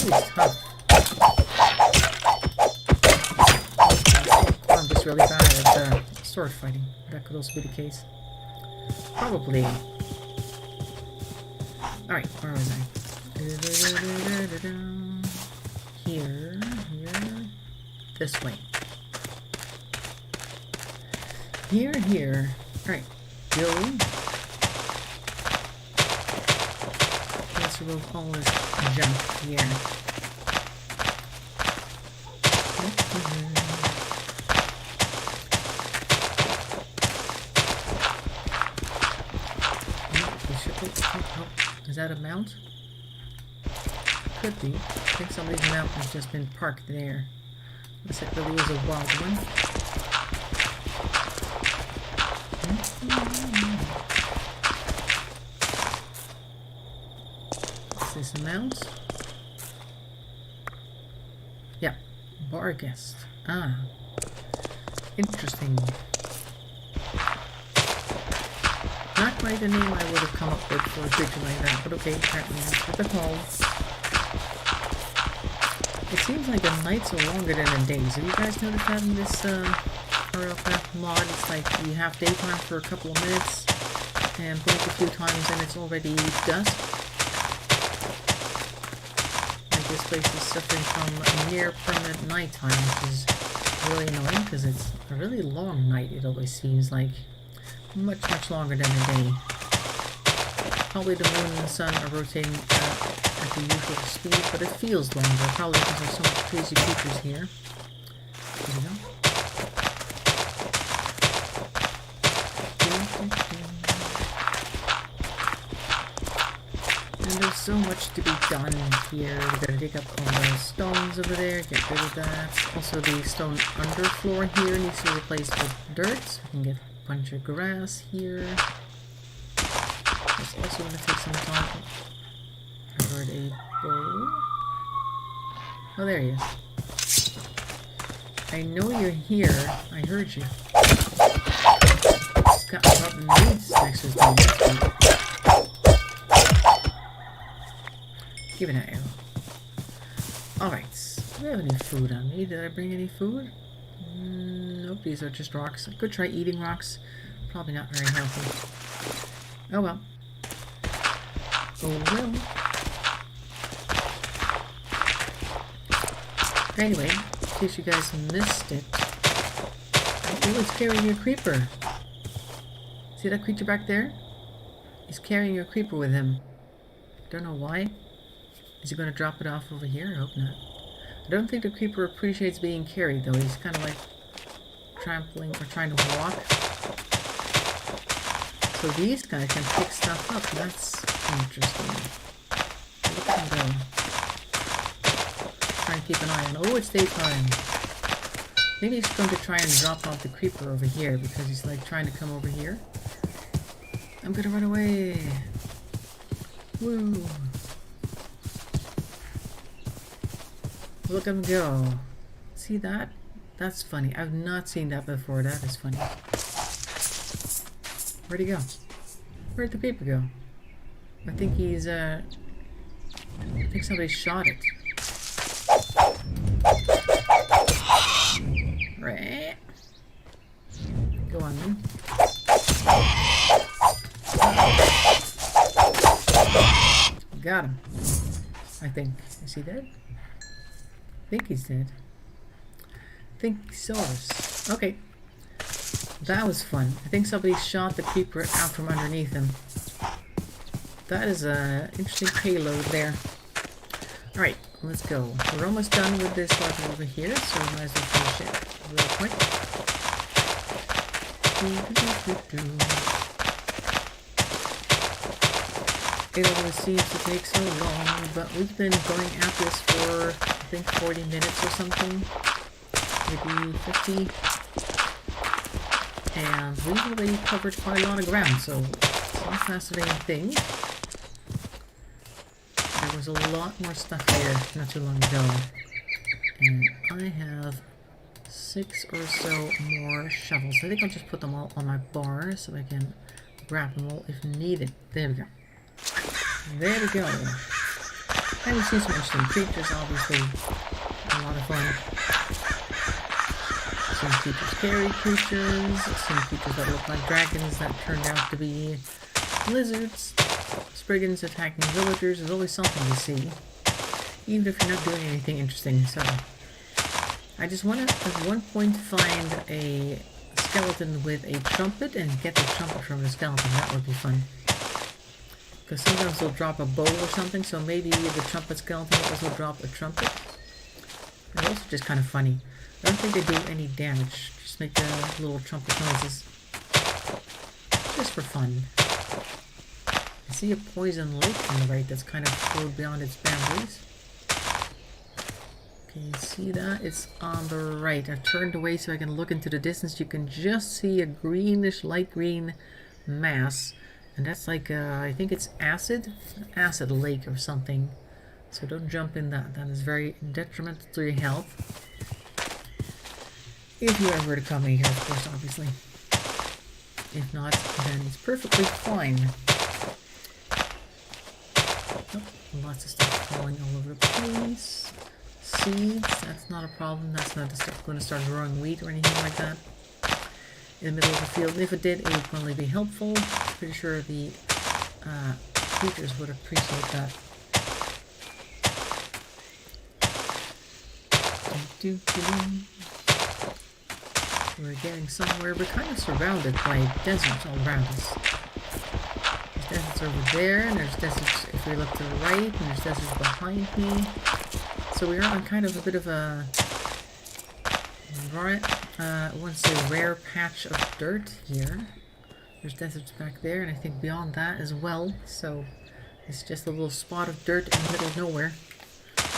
It's tough. I'm just really bad at sword fighting. That could also be the case. Probably. Alright, where was I? Here. This way. Here. Alright. Go. Let's remove all this junk here. Is that a mount? Could be. I think somebody's mount has just been parked there. Unless it really is a wild one. Is this a mount? Yeah. Bar guest. Ah. Interesting. Not quite the name I would have come up with for a creature like that, but okay, apparently that's what they're called. It seems like the nights are longer than the days. Have you guys noticed that in this RLCraft mod? It's like you have daytime for a couple of minutes and blink a few times and it's already dusk. Like this place is suffering from near permanent nighttime, which is really annoying because it's a really long night, it always seems like. Much longer than a day. Probably the moon and the sun are rotating at the usual speed, but it feels longer. Probably because there's so much crazy creatures here. There we go. And there's so much to be done here. We gotta dig up all those stones over there, get rid of that. Also the stone underfloor here needs to be replaced with dirt, so we can get bunch of grass here. That's also going to take some time. I heard a bow. Oh, there he is. I know you're here. I heard you. He's got rotten meats next to his name. Give it an arrow. Alright. Do I have any food on me? Did I bring any food? Nope, these are just rocks. I could try eating rocks. Probably not very healthy. Oh well. Oh well. Anyway, in case you guys missed it, oh, it's carrying a creeper. See that creature back there? He's carrying a creeper with him. Don't know why. Is he going to drop it off over here? I hope not. I don't think the creeper appreciates being carried, though. He's kind of like trampling or trying to walk. So these guys can pick stuff up. That's interesting. Look at him go. Try and keep an eye on. Oh, it's daytime. Maybe he's going to try and drop off the creeper over here because he's like trying to come over here. I'm gonna run away. Woo. Look at him go. See that? That's funny. I've not seen that before. That is funny. Where'd he go? Where'd the paper go? I think he's, I think somebody shot it. Right. Go on then. Got him. I think. Is he dead? I think he's dead. I think so. Okay. That was fun. I think somebody shot the creeper out from underneath him. That is a interesting payload there. Alright, let's go. We're almost done with this level over here, so we might as well finish it real quick. It always seems to take so long, but we've been going at this for, I think, 40 minutes or something. Maybe 50. And we've already covered quite a lot of ground, so it's not a fascinating thing. There was a lot more stuff here not too long ago. And I have 6 or so more shovels. I think I'll just put them all on my bar so I can grab them all if needed. There we go. There we go. And we see some interesting creatures, obviously. A lot of fun. Some creatures scary creatures, some creatures that look like dragons that turned out to be lizards, spriggans attacking villagers. There's always something to see, even if you're not doing anything interesting. So I just want to at one point find a skeleton with a trumpet and get the trumpet from the skeleton. That would be fun, because sometimes they'll drop a bow or something, so maybe the trumpet skeleton will also drop a trumpet. They're also just kind of funny. I don't think they do any damage, just make little trumpet noises. Just for fun. I see a poison lake on the right that's kind of flowed beyond its boundaries. Can you see that? It's on the right. I've turned away so I can look into the distance. You can just see a greenish, light green mass. And that's like, I think it's acid lake or something. So don't jump in that. That is very detrimental to your health. If you ever were to come in here, of course, obviously. If not, then it's perfectly fine. Oh, lots of stuff falling all over the place. Seeds, that's not a problem. That's not going to start growing wheat or anything like that in the middle of the field. And if it did, it would probably be helpful. Pretty sure the creatures would appreciate that. We're getting somewhere. We're kind of surrounded by deserts all around us. There's deserts over there, and there's deserts if we look to the right, and there's deserts behind me. So we are on kind of a bit of a rare patch of dirt here. There's deserts back there, and I think beyond that as well. So it's just a little spot of dirt in the middle of nowhere.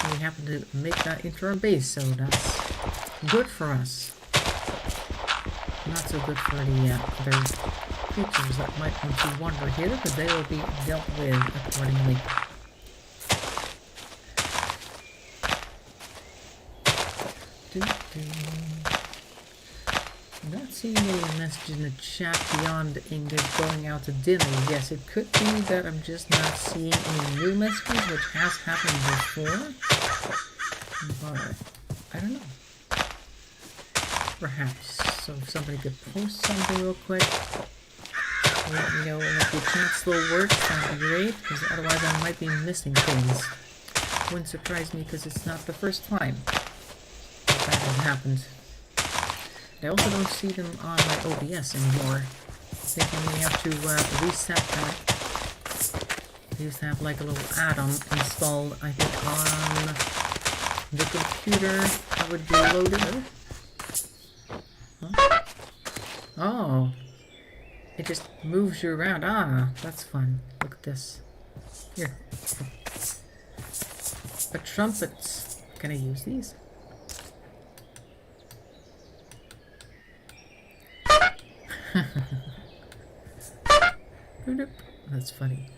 And we happen to make that into our base, so that's good for us. Not so good for the other creatures that might want to wander here, but they will be dealt with accordingly. I'm not seeing any message in the chat beyond Ingrid going out to dinner. Yes, it could be that I'm just not seeing any new messages, which has happened before. But I don't know. Perhaps. So if somebody could post something real quick, let me know if the chat still works, that'd be great, because otherwise I might be missing things. Wouldn't surprise me because it's not the first time that has happened. I also don't see them on my OBS anymore. I think I may have to reset that. I used to have like a little add-on installed, I think, on the computer that would be loaded. Huh? Oh, it just moves you around. Ah, that's fun. Look at this. Here. A trumpet. Can I use these? That's funny.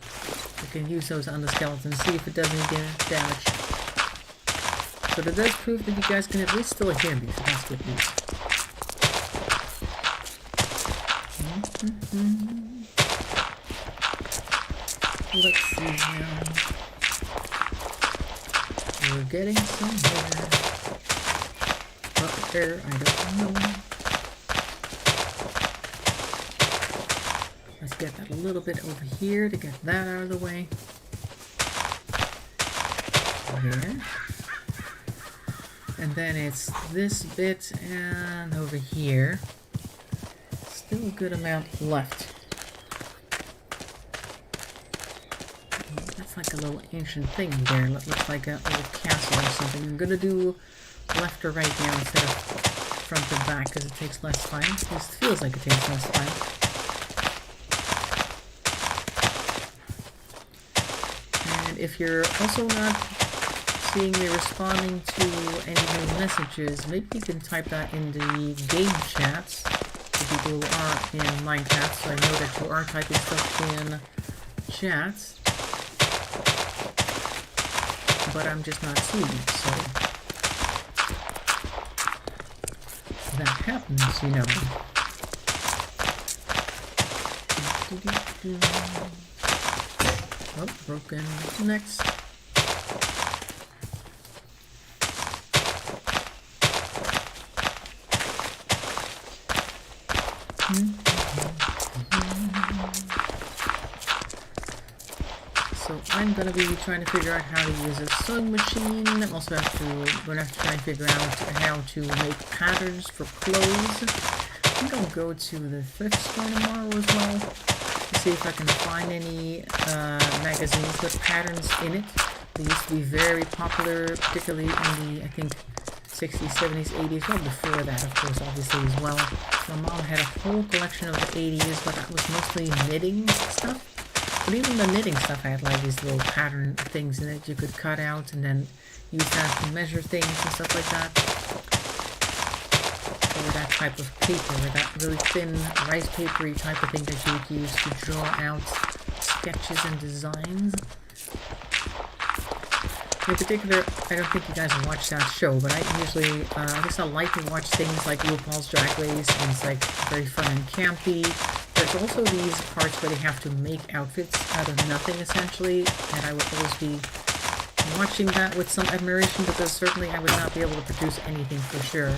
We can use those on the skeleton, see if it does any damage. So that does prove that you guys can at least still hear me, so that's good news. Let's see now. We're getting somewhere. Up there, I don't know. Let's get that a little bit over here to get that out of the way. There. And then it's this bit and over here. Still a good amount left. That's like a little ancient thing there. It looks like a little castle or something. I'm gonna do left or right now instead of front and back because it takes less time. At least it feels like it takes less time. And if you're also not seeing me responding to any new messages, maybe you can type that in the game chats for people who are in Minecraft, so I know that you are typing stuff in chats. But I'm just not seeing it, so that happens, you know. Oh, broken. Next. So I'm gonna be trying to figure out how to use a sewing machine. I'm also gonna have to try and figure out how to make patterns for clothes. I think I'll go to the thrift store tomorrow as well to see if I can find any magazines with patterns in it. They used to be very popular, particularly in the, I think, 60s, 70s, 80s, well before that, of course, obviously, as well. My mom had a whole collection of the 80s, but that was mostly knitting stuff. But even the knitting stuff had like these little pattern things in it you could cut out and then use that to measure things and stuff like that. Or that type of paper, or that really thin rice papery type of thing that you would use to draw out sketches and designs. In particular, I don't think you guys watch that show, but I usually, I guess I like to watch things like RuPaul's Drag Race, and it's like very fun and campy. There's also these parts where they have to make outfits out of nothing, essentially, and I would always be watching that with some admiration, because certainly I would not be able to produce anything for sure.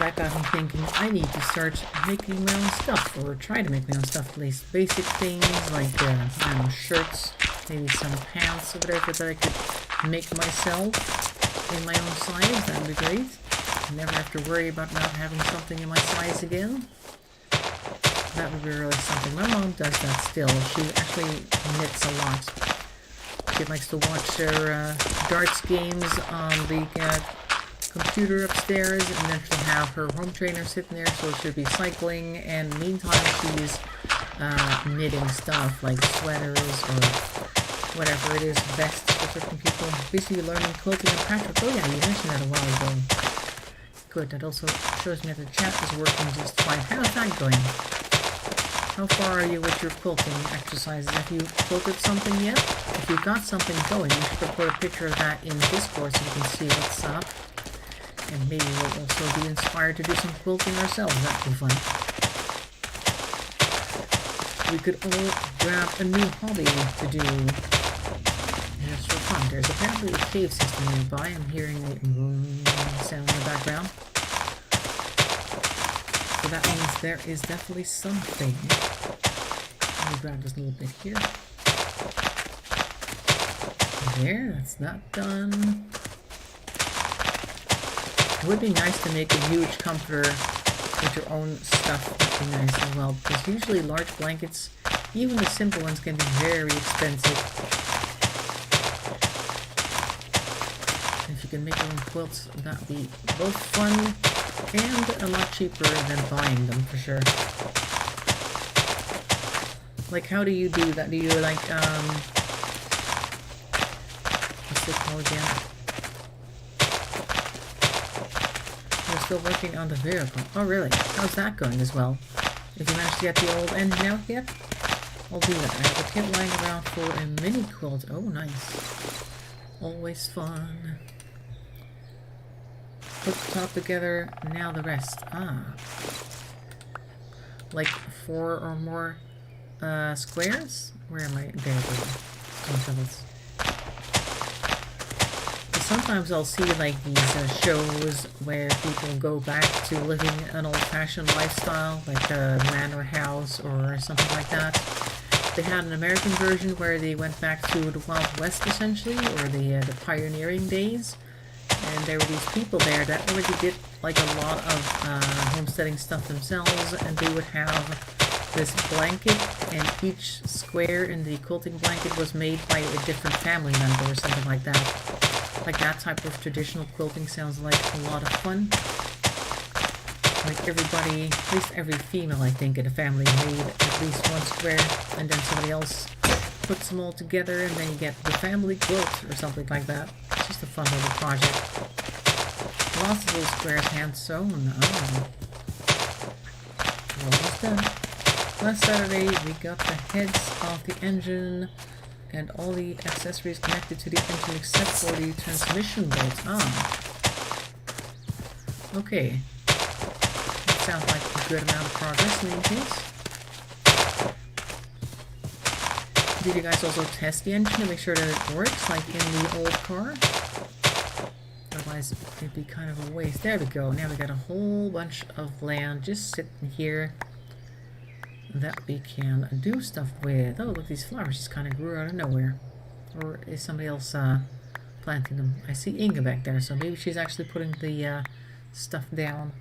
That got me thinking, I need to start making my own stuff, or try to make my own stuff, at least basic things like, I don't know, shirts, maybe some pants or whatever that I could make myself in my own size. That would be great. Never have to worry about not having something in my size again. That would be really something. My mom does that still. She actually knits a lot. She likes to watch her darts games on the computer upstairs, and then she'll have her home trainer sitting there, so she'll be cycling, and meantime she's knitting stuff like sweaters or whatever it is, vests for certain people. Basically learning quilting and patchwork. Oh yeah, you mentioned that a while ago. Good, that also shows me that the chat is working just fine. How's that going? How far are you with your quilting exercises? Have you quilted something yet? If you've got something going, you should put a picture of that in Discord so you can see what's up. And maybe we'll also be inspired to do some quilting ourselves. That'd be fun. We could all grab a new hobby to do just for fun. There's apparently a cave system nearby. I'm hearing a sound in the background. So that means there is definitely something. Let me grab this little bit here. There, that's not done. It would be nice to make a huge comforter with your own stuff. That'd be nice as well, because usually large blankets, even the simple ones, can be very expensive. If you can make your own quilts, that would be both fun and a lot cheaper than buying them, for sure. Like, how do you do that? Do you, like, what's it called again? We're still working on the vehicle. Oh, really? How's that going as well? Did you manage to get the old engine out yet? I'll do that. I have a kit lying around for a mini quilt. Oh, nice. Always fun. Put the top together, now the rest. Ah. Like 4 or more squares? Where am I? There we go. Sometimes I'll see like these shows where people go back to living an old-fashioned lifestyle, like a manor house or something like that. They had an American version where they went back to the Wild West, essentially, or the pioneering days. And there were these people there that already did like a lot of homesteading stuff themselves, and they would have this blanket, and each square in the quilting blanket was made by a different family member or something like that. Like that type of traditional quilting sounds like a lot of fun. Like everybody, at least every female I think in a family made at least one square, and then somebody else puts them all together, and then you get the family quilt or something like that. It's just a fun little project. Lots of little squares hand sewn. Oh. We're almost done. Last Saturday we got the heads of the engine and all the accessories connected to the engine except for the transmission bolt. Ah. Okay. That sounds like a good amount of progress in any case. Did you guys also test the engine to make sure that it works like in the old car? Otherwise it'd be kind of a waste. There we go. Now we got a whole bunch of land just sitting here that we can do stuff with. Oh, look, these flowers just kind of grew out of nowhere. Or is somebody else planting them? I see Inga back there, so maybe she's actually putting the stuff down.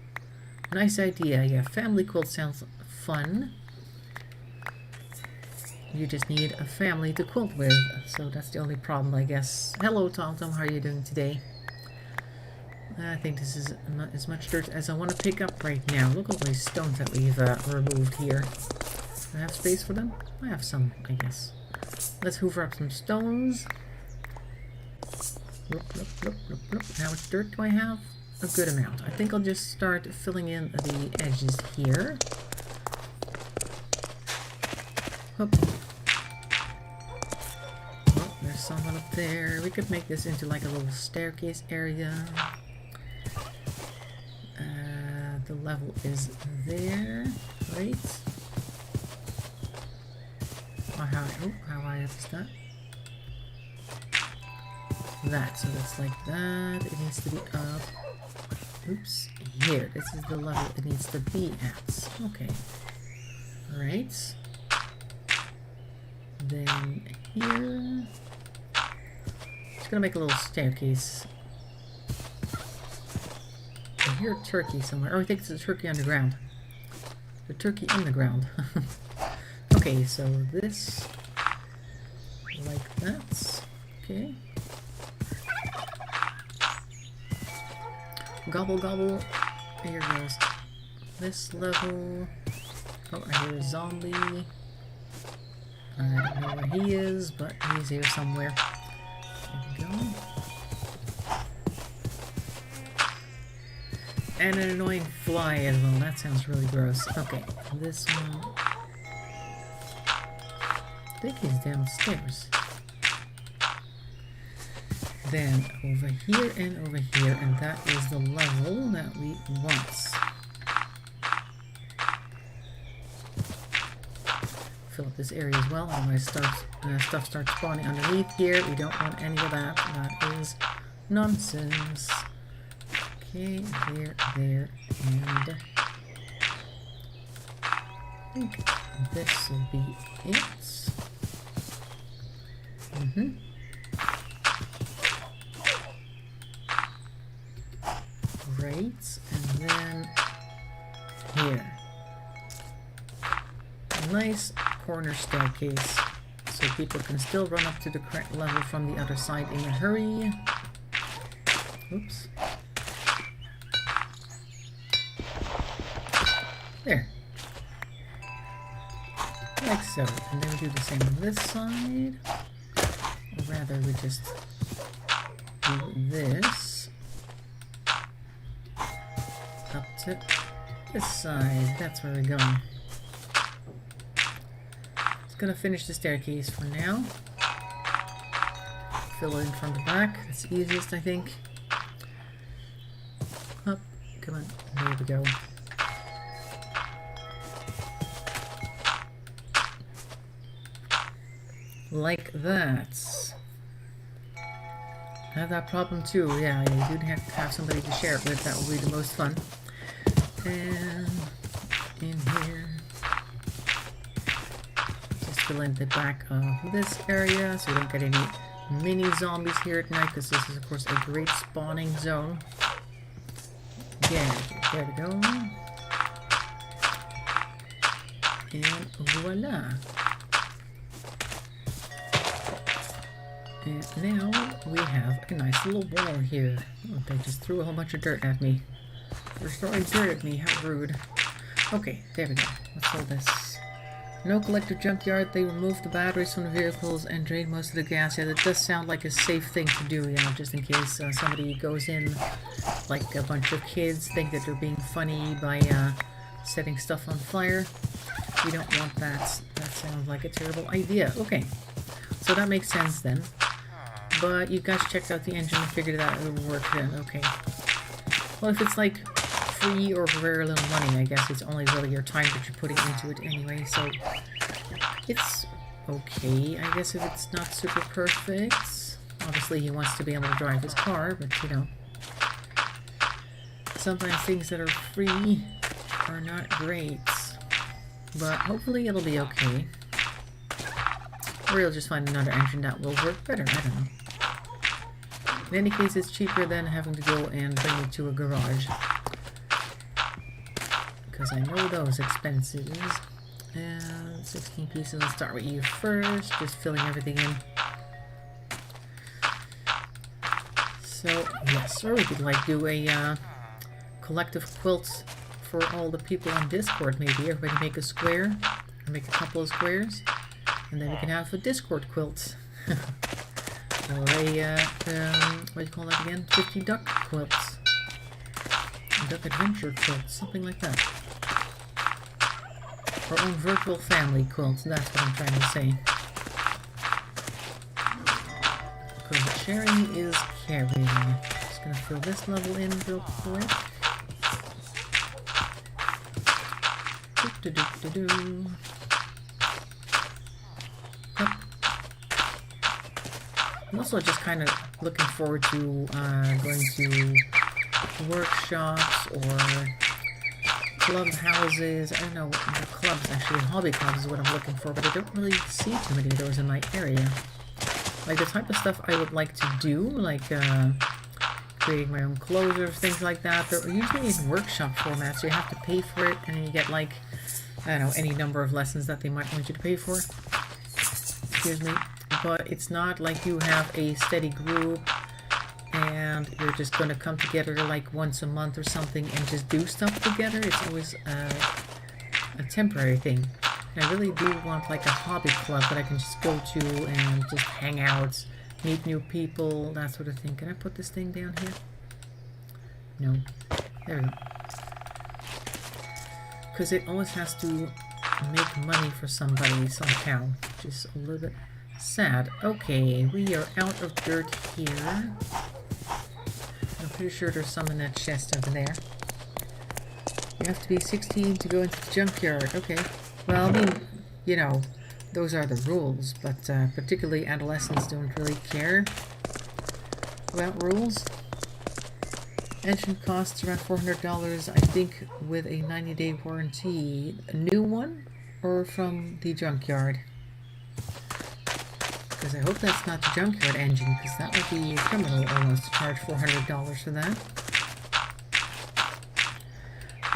Nice idea. Yeah, family quilt sounds fun. You just need a family to quilt with, so that's the only problem, I guess. Hello, TomTom. How are you doing today? I think this is not as much dirt as I want to pick up right now. Look at all these stones that we've removed here. Do I have space for them? I have some, I guess. Let's hoover up some stones. Look, look, look, look, look. How much dirt do I have? A good amount. I think I'll just start filling in the edges here. Hoop. Oh, there's someone up there. We could make this into like a little staircase area. The level is there, right? How high up is that? That, so that's like that. It needs to be up. Oops, here. This is the level it needs to be at. Okay. Alright. Then here. Just gonna make a little staircase. I hear a turkey somewhere. Oh, I think it's a turkey on the ground. The turkey in the ground. Okay, so this, like that. Okay. Gobble, gobble. Here goes this level. Oh, I hear a zombie. I don't know where he is, but he's here somewhere. There we go. And an annoying fly as well. That sounds really gross. Okay, this one. I think he's downstairs. Then over here and over here, and that is the level that we want. Fill up this area as well, otherwise stuff starts spawning underneath here. We don't want any of that. That is nonsense. Okay, there, and I think this will be it. Right, and then here. A nice corner staircase, so people can still run up to the correct level from the other side in a hurry. Oops. There. Like so. And then we do the same on this side. Or rather, we just do this. Up to this side. That's where we're going. Just gonna finish the staircase for now. Fill it in from the back. It's easiest, I think. Up. Come on. There we go. Like that. I have that problem too. Yeah, you do have to have somebody to share it with. That will be the most fun. And in here. Just fill in the back of this area so we don't get any mini zombies here at night, because this is of course a great spawning zone. Yeah, there we go. And voila. And now we have a nice little wall here. Oh, they just threw a whole bunch of dirt at me. They're throwing dirt at me, how rude. Okay, there we go. Let's hold this. No collective junkyard. They remove the batteries from the vehicles and drain most of the gas. Yeah, that does sound like a safe thing to do, yeah, just in case somebody goes in, like a bunch of kids think that they're being funny by setting stuff on fire. We don't want that. That sounds like a terrible idea. Okay, so that makes sense then. But you guys checked out the engine and figured that it would work then. Okay. Well, if it's like free or for very little money, I guess it's only really your time that you're putting into it anyway, so it's okay, I guess, if it's not super perfect. Obviously he wants to be able to drive his car, but you know, sometimes things that are free are not great, but hopefully it'll be okay. Or you'll just find another engine that will work better, I don't know. In any case, it's cheaper than having to go and bring it to a garage, because I know those expenses. And 16 pieces. Let's start with you first, just filling everything in. So yes, or we could like do a collective quilt for all the people on Discord. Maybe everybody make a square, or make a couple of squares, and then we can have a Discord quilt. Or a, what do you call that again? 50 duck quilts. Duck adventure quilts, something like that. Our own virtual family quilts, that's what I'm trying to say. Because sharing is caring. Just gonna fill this level in real quick. Do-do-do-do-do. I'm also just kind of looking forward to going to workshops or clubhouses. I don't know, clubs actually, hobby clubs is what I'm looking for, but I don't really see too many of those in my area. Like the type of stuff I would like to do, like creating my own clothes or things like that, they're usually in workshop format, so you have to pay for it, and then you get like, I don't know, any number of lessons that they might want you to pay for. Excuse me. But it's not like you have a steady group and you're just going to come together like once a month or something and just do stuff together. It's always a temporary thing. And I really do want like a hobby club that I can just go to and just hang out, meet new people, that sort of thing. Can I put this thing down here? No. There we go. Because it always has to make money for somebody somehow, which is a little bit sad. Okay, we are out of dirt here. I'm pretty sure there's some in that chest over there. You have to be 16 to go into the junkyard. Okay. Well, I mean, you know, those are the rules, but particularly adolescents don't really care about rules. Engine costs around $400, I think, with a 90-day warranty. A new one or from the junkyard? Because I hope that's not the junkyard engine, because that would be criminal almost to charge $400 for that.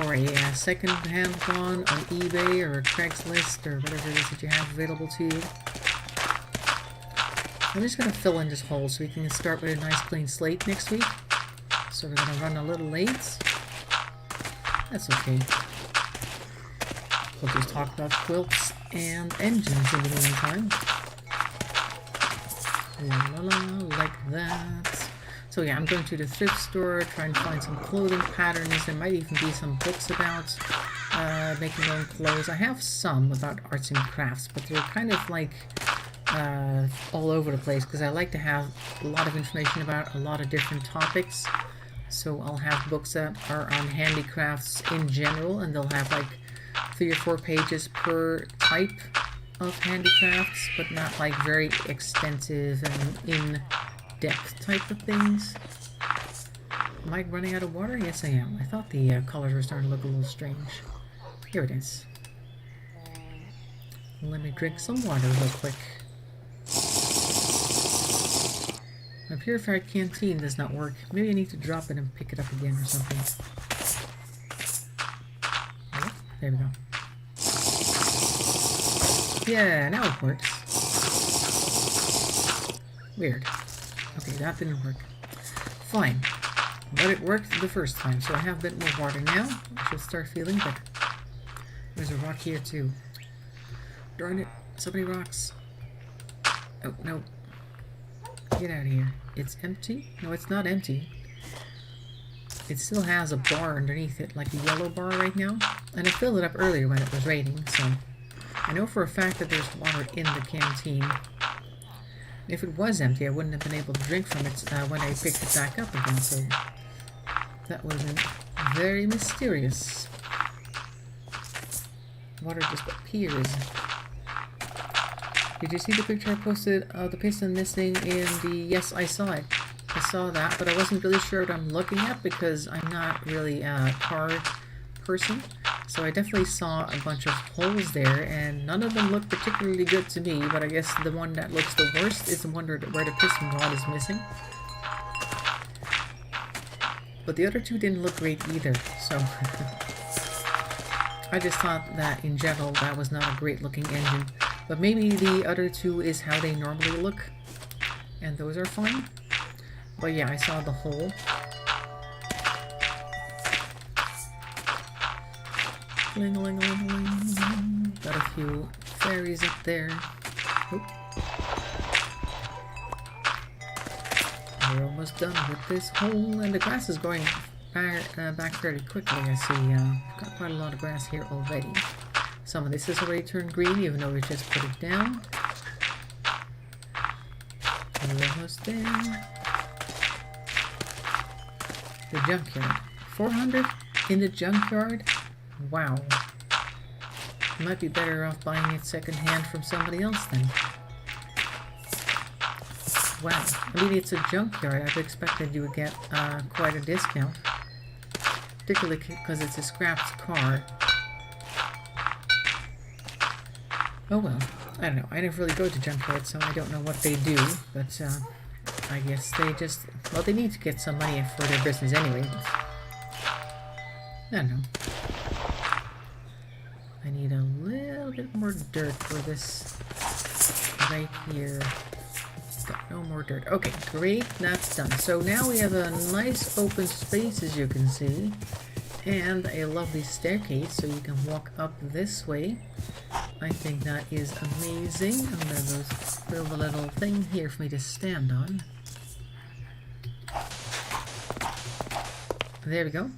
Or a second-hand one on eBay or Craigslist or whatever it is that you have available to you. I'm just going to fill in this hole so we can start with a nice clean slate next week. So we're going to run a little late. That's okay. We'll just talk about quilts and engines in the meantime. La la la, like that. So yeah, I'm going to the thrift store, trying to find some clothing patterns. There might even be some books about making my own clothes. I have some about arts and crafts, but they're kind of like all over the place because I like to have a lot of information about a lot of different topics. So I'll have books that are on handicrafts in general, and they'll have like 3 or 4 pages per type of handicrafts, but not like very extensive and in-depth type of things. Am I running out of water? Yes, I am. I thought the colors were starting to look a little strange. Here it is. Let me drink some water real quick. My purified canteen does not work. Maybe I need to drop it and pick it up again or something. Oh, there we go. Yeah, now it works. Weird. Okay, that didn't work. Fine. But it worked the first time, so I have a bit more water now. I should start feeling better. There's a rock here too. Darn it. So many rocks. Oh, no. Get out of here. It's empty? No, it's not empty. It still has a bar underneath it, like a yellow bar right now. And I filled it up earlier when it was raining, so I know for a fact that there's water in the canteen. If it was empty, I wouldn't have been able to drink from it when I picked it back up again, so that would have been very mysterious. Water just appears. Did you see the picture I posted of the piston missing in the... Yes, I saw it. I saw that, but I wasn't really sure what I'm looking at because I'm not really a car person. So I definitely saw a bunch of holes there, and none of them look particularly good to me, but I guess the one that looks the worst is the one where the piston rod is missing. But the other two didn't look great either, so... I just thought that in general that was not a great looking engine. But maybe the other two is how they normally look, and those are fine. But yeah, I saw the hole. Ling-a-ling-a-ling-a-ling. Got a few fairies up there. Oop. We're almost done with this hole, and the grass is going back fairly quickly. I see got quite a lot of grass here already. Some of this has already turned green, even though we just put it down. We're almost there. The junkyard. 400 in the junkyard? Wow. You might be better off buying it secondhand from somebody else then. Wow. I mean, it's a junkyard. I've expected you would get quite a discount. Particularly because it's a scrapped car. Oh well, I don't know. I never really go to junkyards, so I don't know what they do, but I guess they just... Well, they need to get some money for their business anyway. I don't know. I need a little bit more dirt for this right here. Got no more dirt. Okay, great, that's done. So now we have a nice open space, as you can see, and a lovely staircase, so you can walk up this way. I think that is amazing. I'm going to build a little thing here for me to stand on. There we go.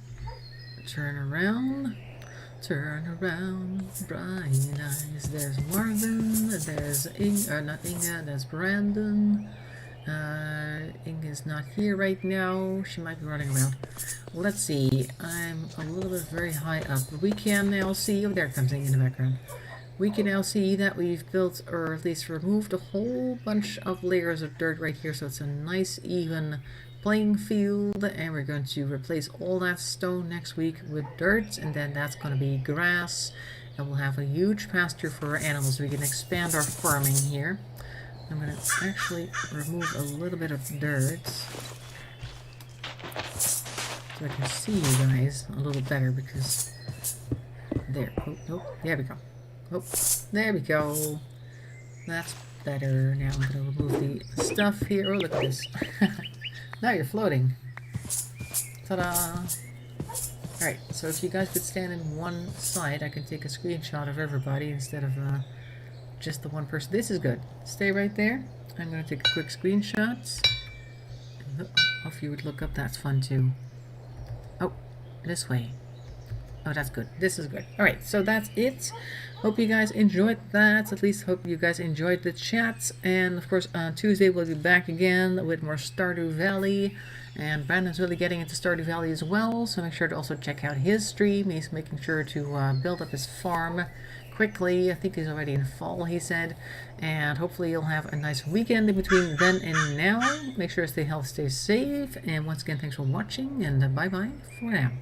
Turn around. Turn around, bright eyes. There's Marvin. There's not Inga, there's Brandon. Inga's not here right now. She might be running around. Let's see. I'm a little bit very high up. We can now see... Oh, there it comes in the background. We can now see that we've built, or at least removed, a whole bunch of layers of dirt right here, so it's a nice, even playing field, and we're going to replace all that stone next week with dirt, and then that's going to be grass, and we'll have a huge pasture for our animals. We can expand our farming here. I'm going to actually remove a little bit of dirt so I can see you guys a little better, because there. Oh, nope. There we go. Oh, there we go. That's better. Now I'm going to remove the stuff here. Oh, look at this. Now you're floating. Ta-da! Alright, so if you guys could stand in one side, I can take a screenshot of everybody instead of just the one person. This is good. Stay right there. I'm going to take a quick screenshot. Oh, if you would look up, that's fun too. Oh, this way. Oh, that's good. This is good. All right, so that's it. Hope you guys enjoyed that. At least hope you guys enjoyed the chats. And of course, on Tuesday we'll be back again with more Stardew Valley. And Brandon's really getting into Stardew Valley as well, so make sure to also check out his stream. He's making sure to build up his farm quickly. I think he's already in fall, he said. And hopefully you'll have a nice weekend in between then and now. Make sure to stay healthy, stay safe. And once again, thanks for watching, and bye-bye for now.